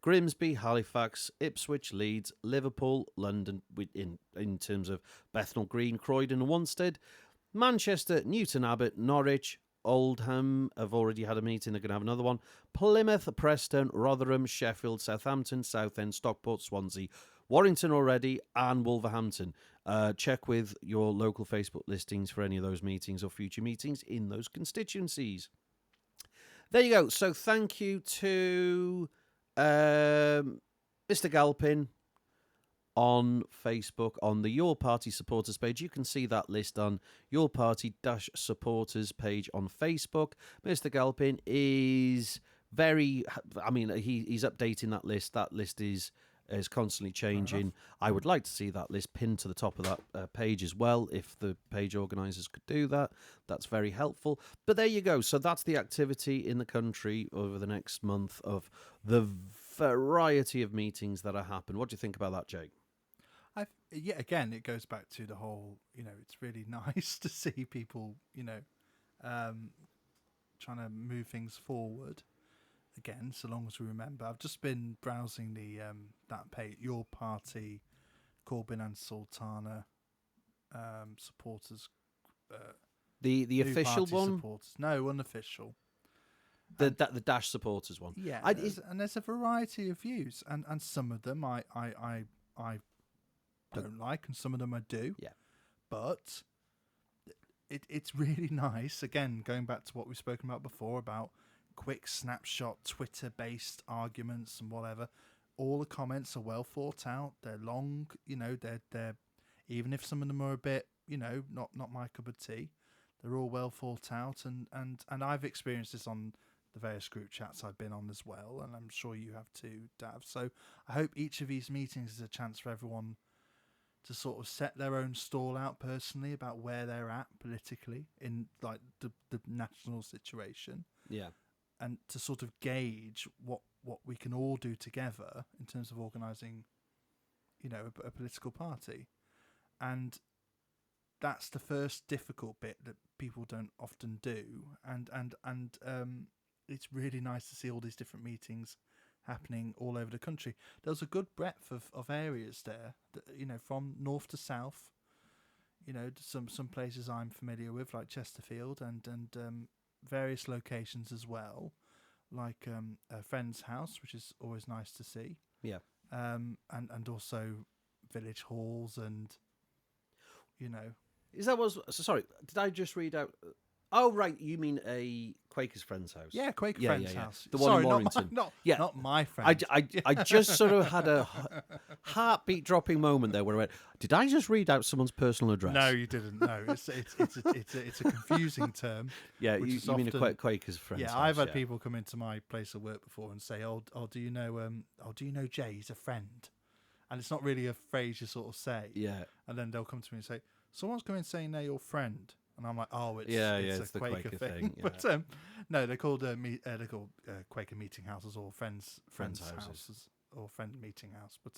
Grimsby, Halifax, Ipswich, Leeds, Liverpool, London, in terms of Bethnal Green, Croydon and Wanstead, Manchester, Newton Abbot, Norwich, Oldham have already had a meeting, they're going to have another one, Plymouth, Preston, Rotherham, Sheffield, Southampton, Southend, Stockport, Swansea, Warrington already and Wolverhampton. Check with your local Facebook listings for any of those meetings or future meetings in those constituencies. There you go. So thank you to Mr. Galpin on Facebook on the Your Party supporters page. You can see that list on Your Party-supporters page on Facebook. Mr. Galpin is he's updating that list. That list is constantly changing. I would like to see that list pinned to the top of that page as well. If the page organisers could do that, that's very helpful. But there you go. So that's the activity in the country over the next month of the variety of meetings that are happening. What do you think about that, Jake? Again, it goes back to the whole, it's really nice to see people, trying to move things forward. Again, so long as we remember. I've just been browsing the that page, Your Party, Corbyn and Sultana supporters. The official one? Supporters. No, unofficial. The Dash supporters one. Yeah, and there's a variety of views, and some of them I don't like, and some of them I do. Yeah, but it's really nice. Again, going back to what we've spoken about before about quick snapshot Twitter-based arguments and whatever. All the comments are well thought out. They're long. They're even if some of them are a bit, not my cup of tea. They're all well thought out, and I've experienced this on the various group chats I've been on as well, and I'm sure you have too, Dav. So I hope each of these meetings is a chance for everyone to sort of set their own stall out personally about where they're at politically in like the national situation. Yeah. And to sort of gauge what we can all do together in terms of organising, a political party. And that's the first difficult bit that people don't often do. And it's really nice to see all these different meetings happening all over the country. There's a good breadth of areas there, that, from north to south. Some places I'm familiar with, like Chesterfield, and various locations as well, like a friend's house, which is always nice to see. Yeah. And also village halls, and Is that was sorry? Did I just read out? Oh right, you mean a Quaker's friend's house? Yeah, Quaker friend's house. The one in Warrington. Not my friend. I just sort of had a heartbeat dropping moment there where I went, did I just read out someone's personal address? No, you didn't. No, it's a confusing term. Yeah, you mean a Quaker's friend's house. Yeah, I've had people come into my place of work before and say, "Oh, do you know Jay? He's a friend," and it's not really a phrase you sort of say. Yeah, and then they'll come to me and say, "Someone's coming saying they're your friend." And I'm like, oh, it's the Quaker thing. Yeah. But no, they're called Quaker meeting houses or friends houses or friend meeting house. But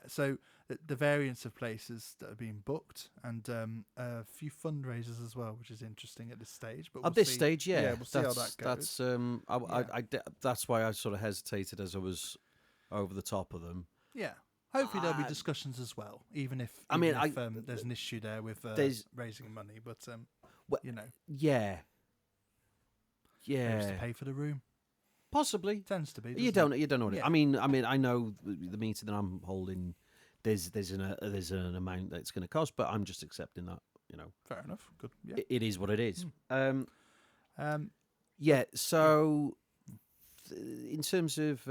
so the variance of places that are being booked, and a few fundraisers as well, which is interesting at this stage. But at this stage, we'll see how that goes. That's why I sort of hesitated as I was over the top of them. Yeah. Hopefully there'll be discussions as well, even if there's an issue there with raising money. But yeah, to pay for the room, possibly tends to be. You don't know what it. I mean, I know the meeting that I'm holding. There's an amount that it's going to cost, but I'm just accepting that. Fair enough. Good. Yeah. It is what it is. Yeah. So, in terms of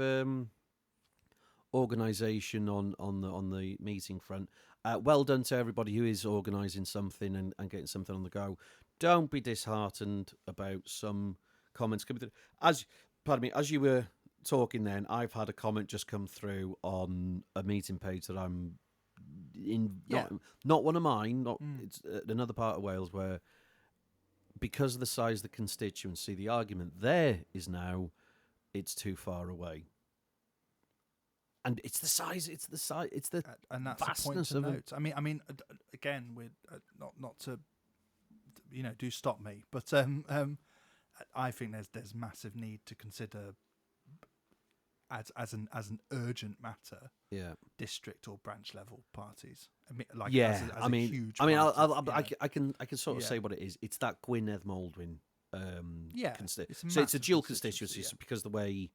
organisation on the meeting front, well done to everybody who is organising something and getting something on the go. Don't be disheartened about some comments coming through. As you were talking then, I've had a comment just come through on a meeting page that I'm in, not one of mine, it's another part of Wales, where because of the size of the constituency, the argument there is now it's too far away. And it's the size, it's the and that's vastness a point to of note. I mean, again, we're not to, do stop me, but I think there's massive need to consider as an urgent matter, district or branch level parties. I can sort of say what it is. It's that Gwynedd Maldwin. So it's a dual constituency because the way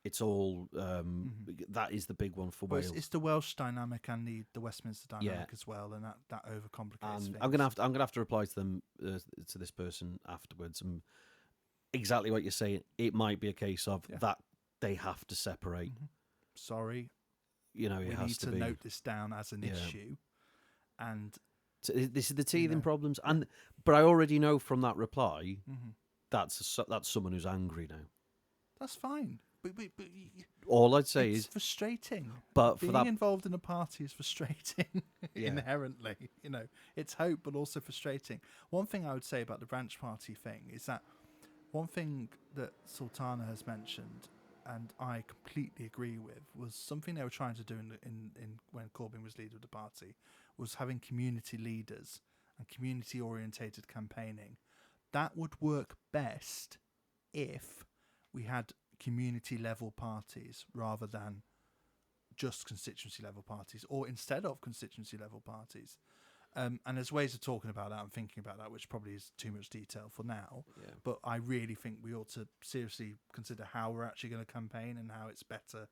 it's all that is the big one for Well, Wales. it's the Welsh dynamic and the Westminster dynamic Yeah. as well, and that overcomplicates things. I'm gonna have to reply to them to this person afterwards. And exactly what you're saying. It might be a case of that they have to separate. Sorry, You know, it we has need to to be. note this down as an issue, and So this is the teething know. problems, but I already know from that reply that's someone who's angry now. that's fine. But All I'd say it's is frustrating. but Being for that involved in a party is frustrating inherently. You know, it's hope, but also frustrating. One thing I would say about the branch party thing is that one thing that Sultana has mentioned, and I completely agree with, was something they were trying to do in when Corbyn was leader of the party, was having community leaders and community orientated campaigning. That would work best if we had community level parties rather than just constituency level parties, or instead of constituency level parties. And there's ways of talking about that and thinking about that, which probably is too much detail for now. Yeah. But I really think we ought to seriously consider how we're actually going to campaign and how it's better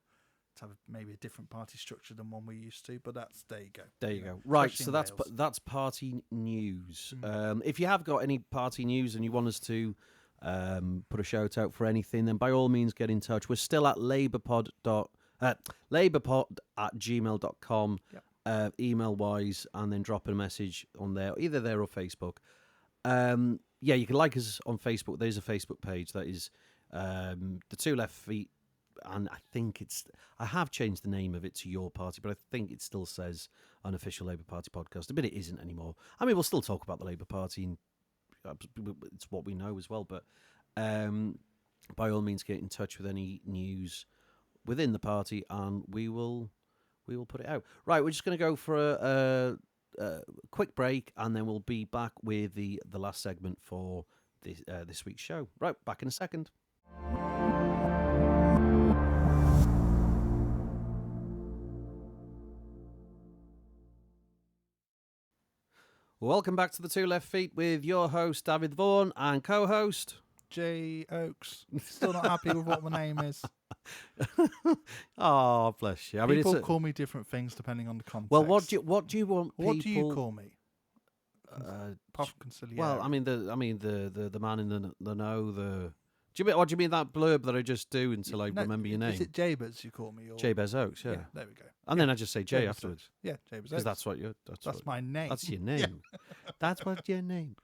to have maybe a different party structure than one we used to. But there you go. There you go. Right, especially so in Wales. that's party news. If you have got any party news and you want us to put a shout out for anything, then by all means get in touch. We're still at labourpod at gmail.com. Yep. Email wise, and then drop a message on there, either there or Facebook. You can like us on Facebook. There's a Facebook page that is the Two Left Feet, and I have changed the name of it to Your Party, but I think it still says Unofficial Labour Party Podcast. But it isn't anymore. I mean, we'll still talk about the Labour Party, and it's what we know as well. But by all means, get in touch with any news within the party, and we will put it out. Right, we're just going to go for a quick break, and then we'll be back with the last segment for this week's show. Right, back in a second. Welcome back to the Two Left Feet with your host Dafydd Vaughan and co-host J Oaks. Still not happy with what my name is. Oh, bless you. I mean, People call me different things depending on the context. Well, what do you want? People, what do you call me? Puff conciliary. Well, I mean the man in the know. What do you mean that blurb that I just do until I remember your name? Is it Jabez you call me? Or? Jabez Oaks, yeah. There we go. And then I just say J Jabez afterwards. Oaks. Yeah, Jabez Oaks. Because that's what you're. That's my name. That's your name. That's what your name.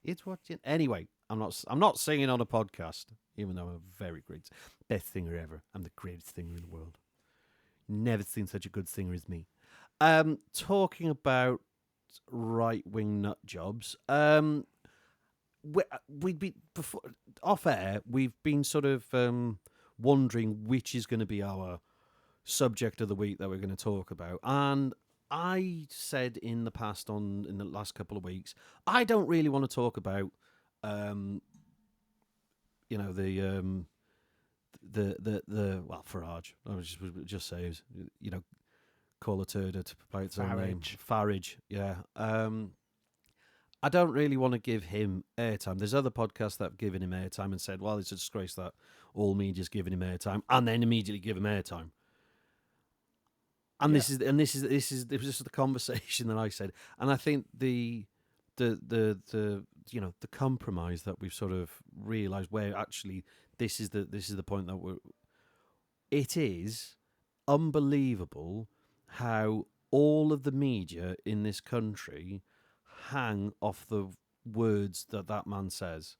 It's what you. Anyway, I'm not singing on a podcast, even though I'm a very great best singer ever. I'm the greatest singer in the world. Never seen such a good singer as me. Talking about right-wing nut jobs. We'd be before off air. We've been sort of wondering which is going to be our subject of the week that we're going to talk about. And I said in the past, in the last couple of weeks, I don't really want to talk about, the Farage. I was just say, call a turd by its own name. Farage, yeah. I don't really want to give him airtime. There's other podcasts that have given him airtime and said, well, it's a disgrace that all media's giving him airtime, and then immediately give him airtime. And this is the conversation that I said. And I think the compromise that we've sort of realised, where actually this is the point that it is unbelievable how all of the media in this country hang off the words that man says,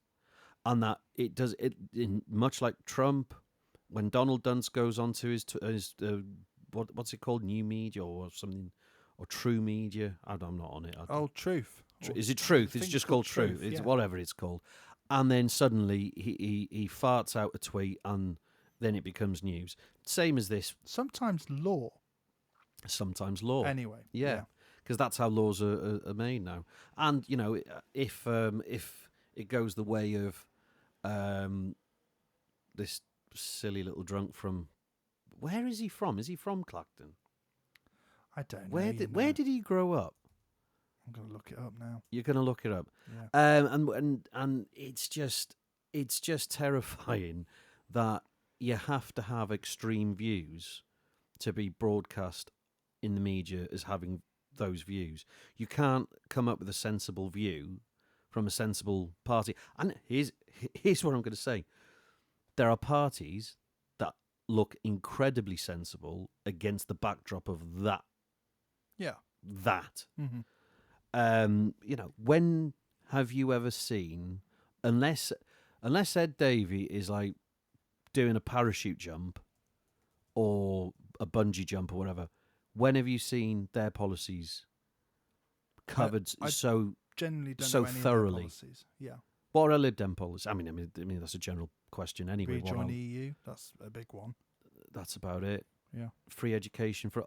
and that it does it much like Trump when Donald Duntz goes on to his what's it called, new media or something, or true media. I'm not on it. Truth. Is it Truth? It's just called Truth. It's whatever it's called. And then suddenly he farts out a tweet, and then it becomes news. Same as this. Sometimes law. Anyway. Yeah. Because that's how laws are made now. And, if it goes the way of this silly little drunk from... Where is he from? Is he from Clacton? I don't know. Where did he grow up? I'm going to look it up now. You're going to look it up? Yeah. And it's just terrifying that you have to have extreme views to be broadcast in the media as having those views. You can't come up with a sensible view from a sensible party. And here's what I'm going to say. There are parties that look incredibly sensible against the backdrop of that. Yeah. That. Mm-hmm. When have you ever seen, unless Ed Davey is like doing a parachute jump or a bungee jump or whatever, when have you seen their policies covered I so generally don't so know any of thoroughly? their policies. Yeah. What are Lib Dem policies? I mean, that's a general question anyway. Rejoin the EU, that's a big one. That's about it. Yeah. Free education for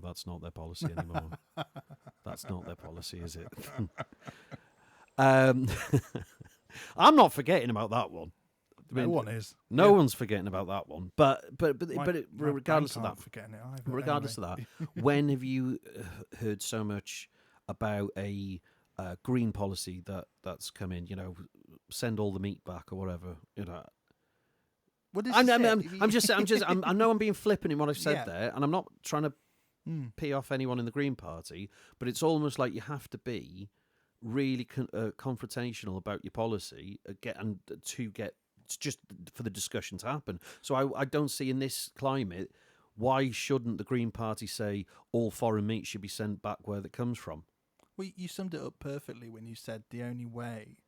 that's not their policy anymore. That's not their policy, is it? I'm not forgetting about that one. No one is. No one's forgetting about that one. But regardless of that, forgetting it either. Regardless of that, when have you heard so much about a green policy that's come in? Send all the meat back or whatever. I know I'm being flippant in what I've said there, and I'm not trying to pee off anyone in the Green Party, but it's almost like you have to be really confrontational about your policy just for the discussion to happen. So I don't see in this climate, why shouldn't the Green Party say all foreign meat should be sent back where it comes from? Well, you summed it up perfectly when you said the only way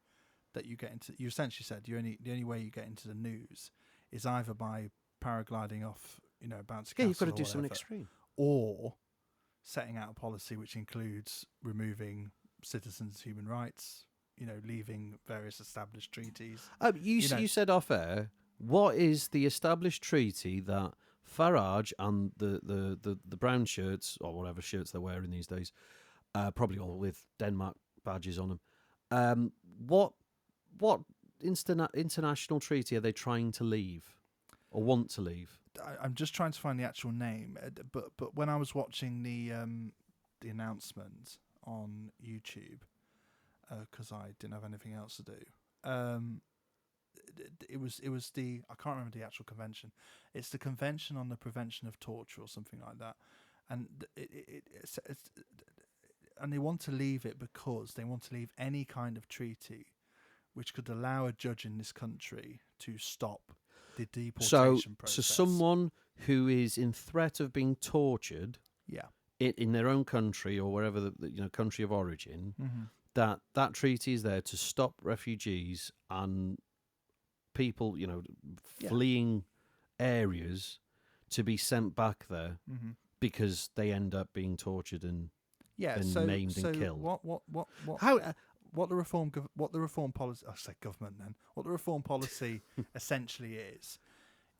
that you get into, you essentially said the only way you get into the news is either by paragliding off, bouncy castle, you've got to do something extreme, or setting out a policy which includes removing citizens' human rights, leaving various established treaties. You said off air, what is the established treaty that Farage and the brown shirts, or whatever shirts they're wearing these days, probably all with Denmark badges on them, what international treaty are they trying to leave or want to leave? I'm just trying to find the actual name, but when I was watching the announcement on YouTube, because I didn't have anything else to do, it was the, I can't remember the actual convention. It's the Convention on the Prevention of Torture or something like that, and it's and they want to leave it because they want to leave any kind of treaty which could allow a judge in this country to stop the deportation process. So someone who is in threat of being tortured, in their own country or wherever the country of origin, that treaty is there to stop refugees and people fleeing areas to be sent back there because they end up being tortured and maimed and killed. What the reform policy? I say government then. What the reform policy essentially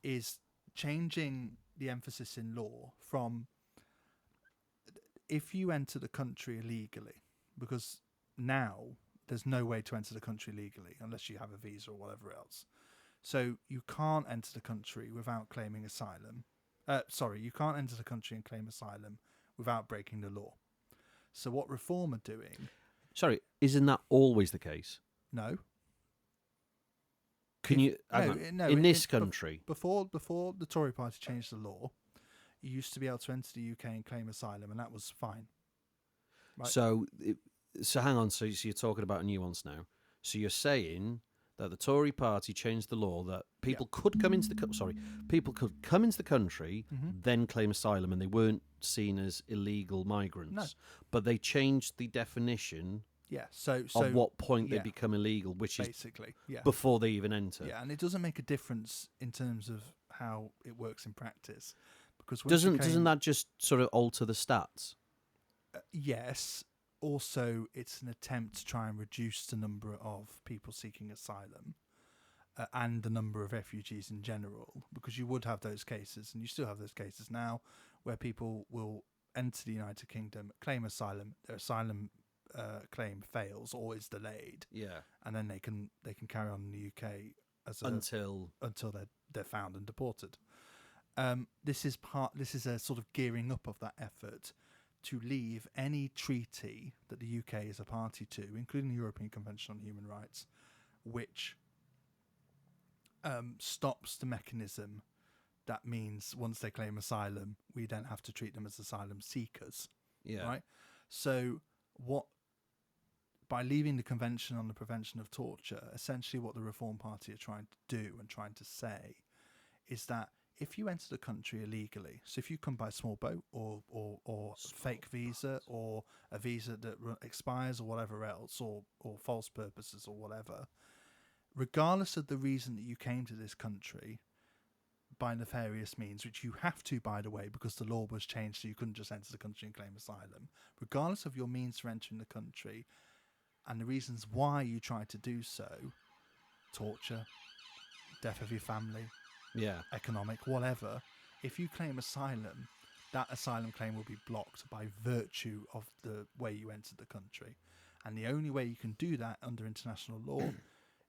is changing the emphasis in law from if you enter the country illegally, because now there's no way to enter the country legally unless you have a visa or whatever else. So you can't enter the country without claiming asylum. You can't enter the country and claim asylum without breaking the law. So what Reform are doing... Sorry, isn't that always the case? No. In this country? Before the Tory party changed the law, you used to be able to enter the UK and claim asylum, and that was fine. Right? So hang on. So you're talking about a nuance now. So you're saying that the Tory party changed the law that people could come into the country, then claim asylum, and they weren't seen as illegal migrants. No. But they changed the definition. So of what point they become illegal, which basically, is before they even enter. Yeah, and it doesn't make a difference in terms of how it works in practice, because doesn't that just sort of alter the stats? Yes. Also, it's an attempt to try and reduce the number of people seeking asylum and the number of refugees in general, because you would have those cases, and you still have those cases now, where people will enter the United Kingdom, claim asylum, their asylum claim fails or is delayed, and then they can carry on in the UK until they're found and deported. This is a sort of gearing up of that effort to leave any treaty that the UK is a party to, including the European Convention on Human Rights, which stops the mechanism that means once they claim asylum, we then have to treat them as asylum seekers. Yeah. Right. So by leaving the Convention on the Prevention of Torture, essentially what the Reform Party are trying to do and trying to say is that if you enter the country illegally, so if you come by small boat or fake visa or a visa that expires or whatever else, or false purposes or whatever, regardless of the reason that you came to this country by nefarious means, which you have to, by the way, because the law was changed so you couldn't just enter the country and claim asylum, regardless of your means for entering the country and the reasons why you tried to do so, torture, death of your family, economic, whatever, if you claim asylum, that asylum claim will be blocked by virtue of the way you entered the country. And the only way you can do that under international law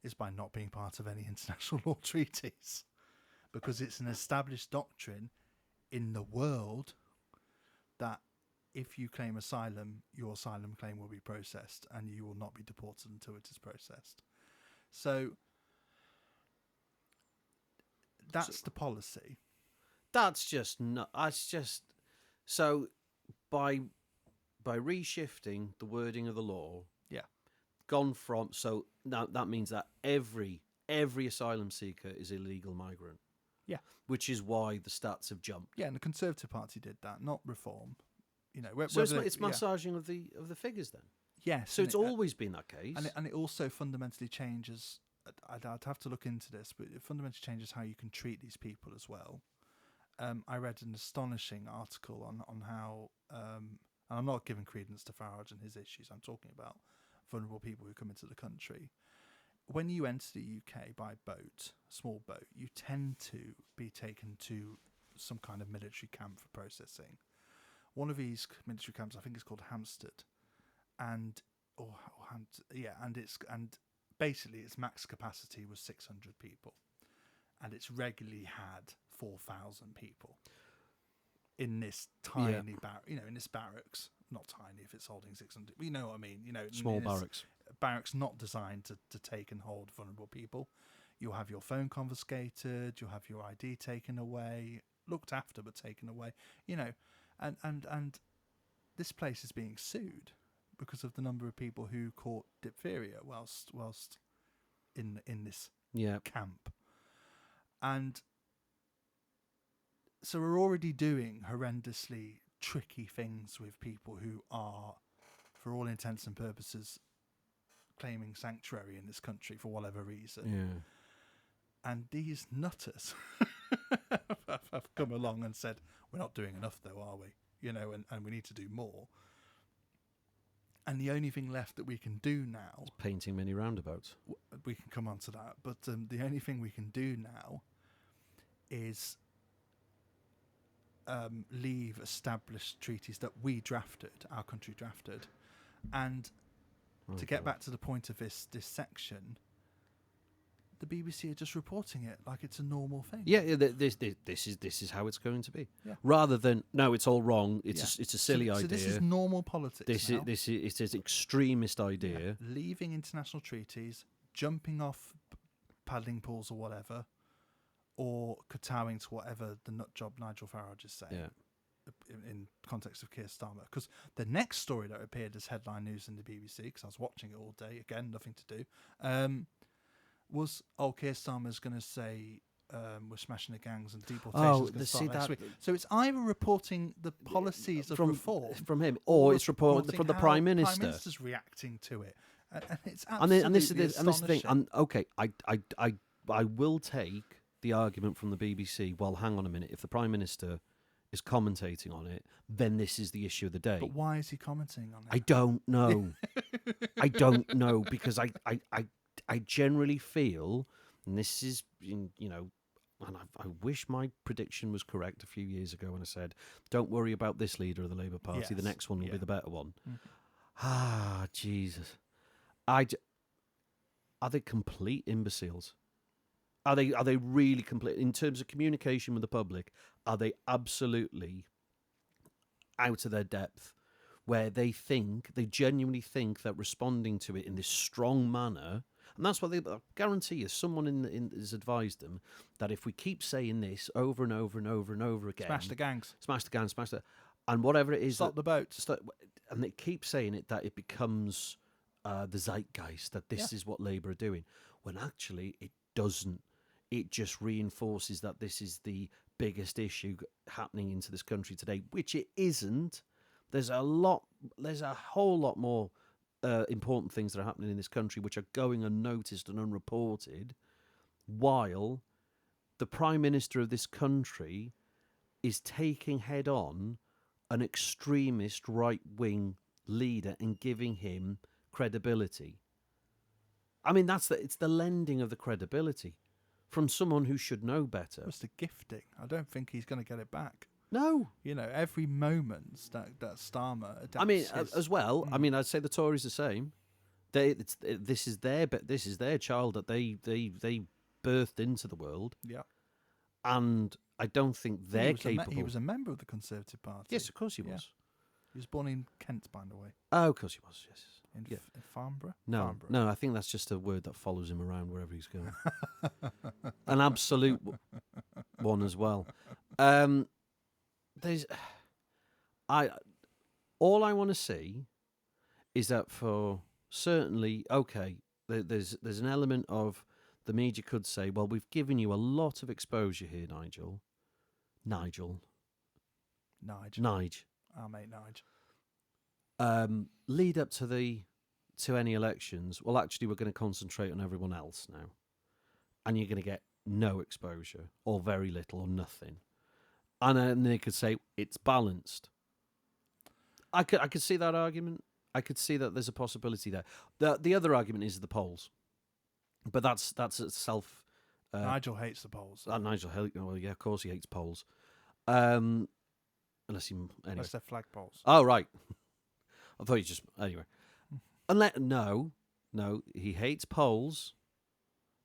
is by not being part of any international law treaties. Because it's an established doctrine in the world that if you claim asylum, your asylum claim will be processed and you will not be deported until it is processed. So that's the policy. That's just not. That's just so by reshifting the wording of the law. Yeah. Gone from so now that means that every asylum seeker is a legal migrant. Yeah. Which is why the stats have jumped. Yeah, and the Conservative Party did that, not Reform. You know, so it's massaging of the figures then. Yes. So it's always been that case. And it also fundamentally changes. I'd have to look into this, but it fundamentally changes how you can treat these people as well. I read an astonishing article on how, and I'm not giving credence to Farage and his issues. I'm talking about vulnerable people who come into the country. When you enter the UK by boat, small boat, you tend to be taken to some kind of military camp for processing. One of these military camps, I think, is called Hampstead, and basically its max capacity was 600 people, and it's regularly had 4,000 people in this tiny in this barracks. Not tiny if it's holding 600. You know what I mean? You know, small barracks. Barracks not designed to take and hold vulnerable people. You'll have your phone confiscated. You'll have your ID taken away, looked after but taken away. You know, and this place is being sued because of the number of people who caught diphtheria whilst in this camp. And so we're already doing horrendously tricky things with people who are, for all intents and purposes, claiming sanctuary in this country for whatever reason. Yeah. And these nutters have come along and said, we're not doing enough though, are we? You know, and we need to do more. And the only thing left that we can do now... is painting many roundabouts. We can come on to that. But the only thing we can do now is leave established treaties that we drafted, our country drafted. And to get back to the point of this section, the BBC are just reporting it like it's a normal thing. Yeah, this is how it's going to be. Yeah. Rather than no, it's all wrong. It's a silly idea. So this is normal politics. It's an extremist idea. Yeah. Leaving international treaties, jumping off paddling pools or whatever, or kowtowing to whatever the nut job Nigel Farage is saying. Yeah. In context of Keir Starmer, because the next story that appeared as headline news in the BBC, because I was watching it all day, again, nothing to do, was Keir Starmer's going to say we're smashing the gangs and deportation's going to start next week. So it's either reporting the policies of reform from him, or it's reporting from the Prime Minister. The Prime Minister's reacting to it, and it's absolutely and this is the thing. And okay, I will take the argument from the BBC. Well, hang on a minute. If the Prime Minister is commentating on it, then this is the issue of the day. But why is he commenting on it? I don't know. I don't know, because I generally feel, and this is, you know, and I wish my prediction was correct a few years ago when I said, don't worry about this leader of the Labour Party, the next one will be the better one. Mm. Jesus. Are they complete imbeciles? Are they really complete in terms of communication with the public? Are they absolutely out of their depth, where they genuinely think that responding to it in this strong manner, And that's what I guarantee you, someone has advised them that if we keep saying this over and over and over and over again... Smash the gangs. Smash the gangs, smash the... And whatever it is... Stop the boats. And they keep saying it, that it becomes the zeitgeist, that this is what Labour are doing. When actually it doesn't. It just reinforces that this is the biggest issue happening into this country today, which it isn't. There's a whole lot more important things that are happening in this country which are going unnoticed and unreported, while the Prime Minister of this country is taking head on an extremist right-wing leader and giving him credibility. I mean, it's the lending of the credibility from someone who should know better. It's the gifting. I don't think he's going to get it back. No. You know, every moment that Starmer adapts. I mean, as well. I mean, I'd say the Tories the same. This is their child that they birthed into the world. Yeah. And I don't think they're capable. He was a member of the Conservative Party. Yes, of course he was. Yeah. He was born in Kent, by the way. Oh, of course he was. Yes. In Farnborough? No, Farnborough. no. I think that's just a word that follows him around wherever he's going. An absolute one as well. All I want to see is that for certainly, okay, there's an element of the media could say, well, we've given you a lot of exposure here, Nigel. Nige. Our mate Nige. Lead up to any elections. Well, actually, we're going to concentrate on everyone else now, and you're going to get no exposure or very little or nothing. And then they could say it's balanced. I could see that argument. I could see that there's a possibility there. The other argument is the polls, but that's itself. Nigel hates the polls. Nigel, well, yeah, of course he hates polls. Unless they're flag polls. Oh, right. I thought you just anyway. No, he hates polls,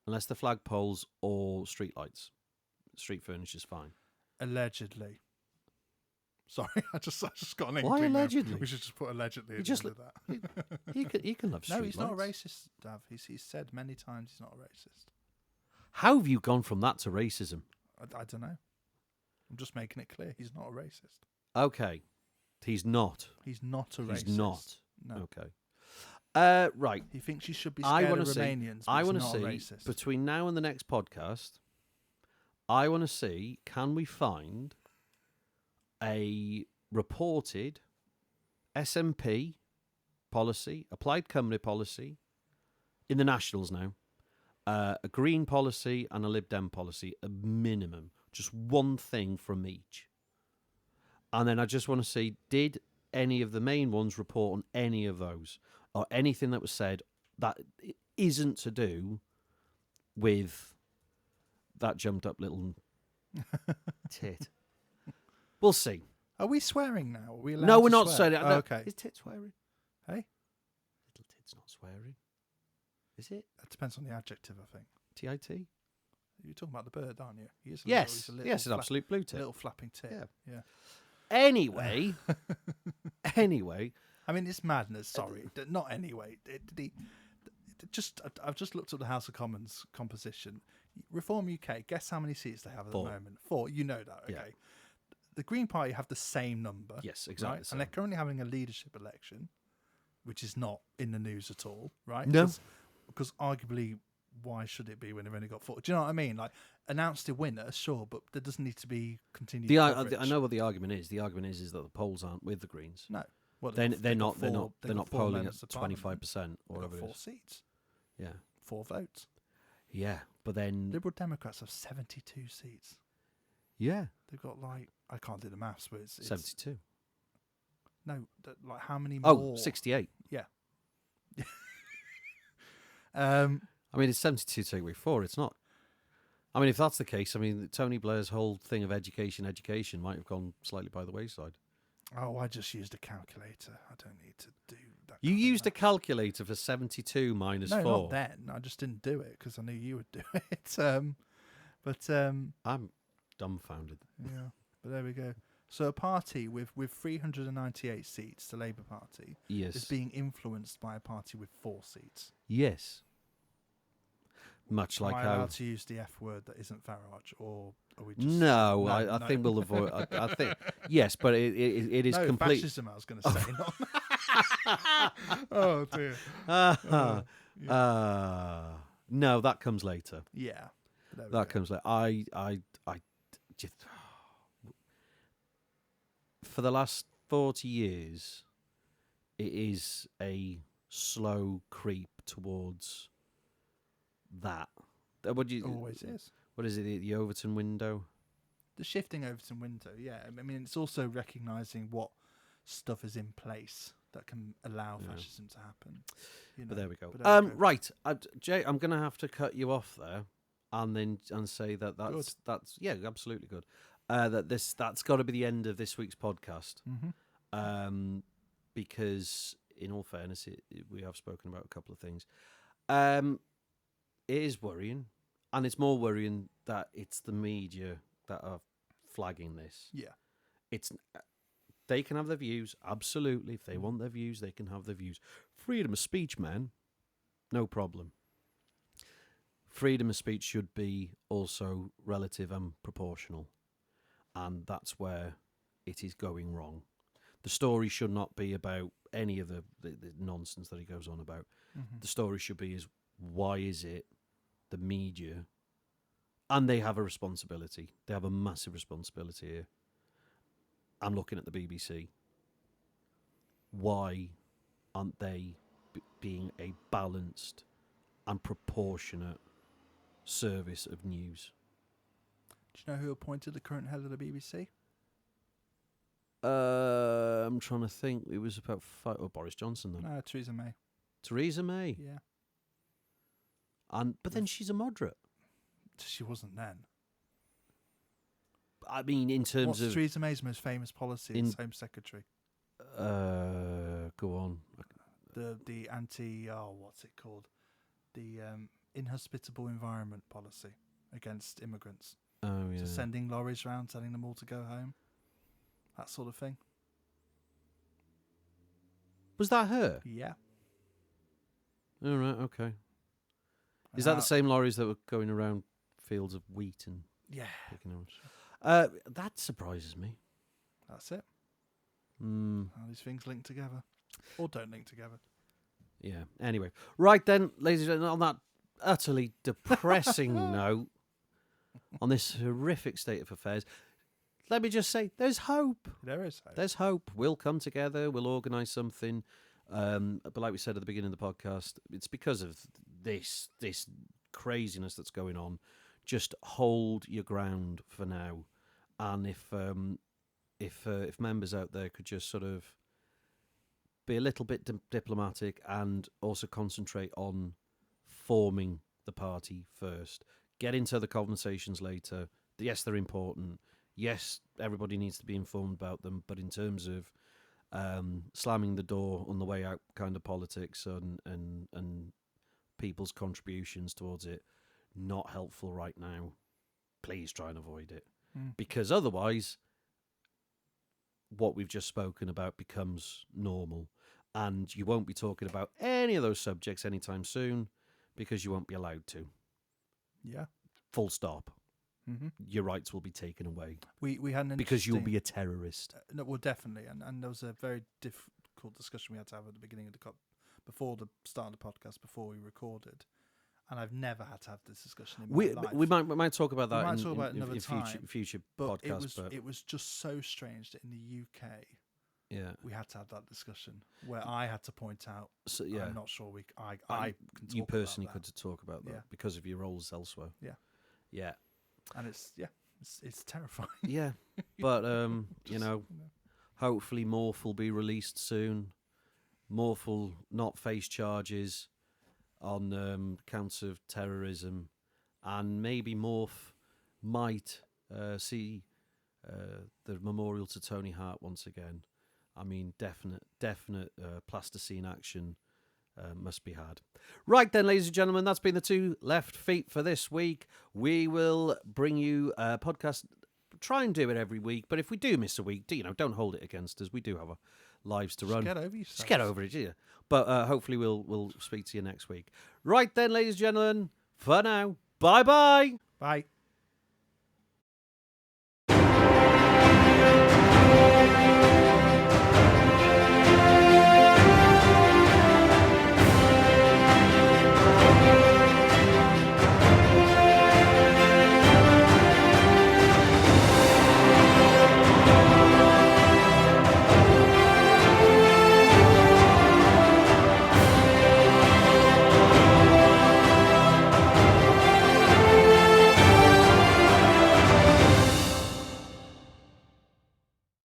unless they're flag poles or street lights. Street furniture is fine. Allegedly. Sorry, I just got an inkling. Why allegedly? We should just put allegedly at the end of that. He can love street No, he's lights. not a racist, Dav. He's said many times he's not a racist. How have you gone from that to racism? I don't know. I'm just making it clear he's not a racist. Okay. He's not. He's not a racist. He's not. No. Okay. Right. He thinks you should be scared of Romanians. I want to see see between now and the next podcast. I want to see, can we find a reported SNP policy, applied Cymru policy, in the Nationals now, a Green policy and a Lib Dem policy, a minimum, just one thing from each. And then I just want to see, did any of the main ones report on any of those, or anything that was said that isn't to do with that jumped up little tit. We'll see. Are we swearing now? Are we allowed No, we're to not swear? swearing. Oh, okay. Is tit swearing? Hey? Little tit's not swearing. Is it? It depends on the adjective, I think. T-I-T? You're talking about the bird, aren't you? He is Yes. Little, Yes, an absolute blue tit. Little flapping tit. Yeah. Anyway. I mean, it's madness. Sorry. Not anyway. I've just looked at the House of Commons composition. Reform UK, guess how many seats they have at 4. the moment? 4. You know that, okay. Yeah. The Green Party have the same number. Yes, exactly. Right? And they're currently having a leadership election, which is not in the news at all, right? No. Because arguably, why should it be when they've only got 4? Do you know what I mean? Like, announce the winner, sure, but there doesn't need to be continued coverage. I know what the argument is. The argument is that the polls aren't with the Greens. No. Well, They're not four polling at members of Parliament. 25% or whatever it 4 is. seats. Yeah. 4 votes. Yeah, but then Liberal Democrats have 72 seats. yeah, They've got I can't do the maths, but it's 72. No, how many more? 68. Yeah. I mean, it's 72 take away 4. It's not. I mean, if that's the case, I mean, Tony Blair's whole thing of education might have gone slightly by the wayside. Oh, I just used a calculator. I don't need to do that. You used a calculator for 72 minus 4. No, not then. I just didn't do it because I knew you would do it. I'm dumbfounded. Yeah, but there we go. So a party with 398 seats, the Labour Party, Yes. is being influenced by a party with 4 seats. Yes. Much like Am I how allowed to use the F word that isn't Farage, or are we just... no, No, I no. think we'll avoid. I think yes, but it is no, complete. fascism, I was going to say. Not... oh, dear. No, that comes later. Yeah. But there we That go. comes later. I just for the last 40 years, it is a slow creep towards that. What do you? Always is. What is it? The Overton window. The shifting Overton window, yeah. I mean, it's also recognising what stuff is in place that can allow fascism to happen. You know, But there we go. but there we go. Right, Jay, I'm going to have to cut you off there, and say that's Good. that's yeah, absolutely good. That's got to be the end of this week's podcast. Mm-hmm. Because in all fairness, we have spoken about a couple of things. It is worrying, and it's more worrying that it's the media that are flagging this. Yeah. They can have their views, absolutely. If they want their views, they can have their views. Freedom of speech, man, no problem. Freedom of speech should be also relative and proportional, and that's where it is going wrong. The story should not be about any of the nonsense that he goes on about. Mm-hmm. The story should be why is it the media, and they have a responsibility. They have a massive responsibility here. I'm looking at the BBC. Why aren't they being a balanced and proportionate service of news? Do you know who appointed the current head of the BBC? I'm trying to think. It was about Boris Johnson then. No, Theresa May. Theresa May. Yeah. But then she's a moderate. She wasn't then. I mean, in terms What's of Theresa May's most famous policy as Home Secretary? go on. The anti what's it called? The inhospitable environment policy against immigrants. Oh yeah. So sending lorries around, telling them all to go home. That sort of thing. Was that her? Yeah. All right. Okay. And Is that how- the same lorries that were going around fields of wheat and Yeah. picking them? That surprises me. That's it. Mm, How these things link together. Or don't link together. yeah. Anyway, right then, ladies and gentlemen, on that utterly depressing note, on this horrific state of affairs, let me just say, there's hope. There is hope. There's hope. We'll come together. We'll organise something. But like we said at the beginning of the podcast, it's because of this craziness that's going on. Just hold your ground for now, and if members out there could just sort of be a little bit diplomatic and also concentrate on forming the party first, get into the conversations later. Yes, they're important. Yes, everybody needs to be informed about them. But in terms of slamming the door on the way out kind of politics and people's contributions towards it, not helpful right now. Please try and avoid it. Because otherwise, what we've just spoken about becomes normal. And you won't be talking about any of those subjects anytime soon because you won't be allowed to. Yeah. Full stop. Mm-hmm. Your rights will be taken away. We had an because you'll interesting- be a terrorist. No, well, definitely. And there was a very difficult discussion we had to have at the beginning of before the start of the podcast, before we recorded. And I've never had to have this discussion in my life. We might talk about that We might in, talk about in, another in time, future But podcasts. it was just so strange that in the UK, yeah. we had to have that discussion where I had to point out. So yeah, I'm not sure I can talk you personally about could talk about that Yeah. because of your roles elsewhere. Yeah. Yeah. that. And it's terrifying. Yeah. But hopefully Morph will be released soon. Morph will not face charges on counts of terrorism, and maybe Morph might see the memorial to Tony Hart once again. I mean, definite plasticine action must be had. Right then, ladies and gentlemen, that's been the Two Left Feet for this week. We will bring you a podcast. Try and do it every week, but if we do miss a week, don't hold it against us. We do have our lives to run. Get over yourself. Just get over it, yeah. But hopefully we'll speak to you next week. Right then, ladies and gentlemen, For now, bye-bye. Bye.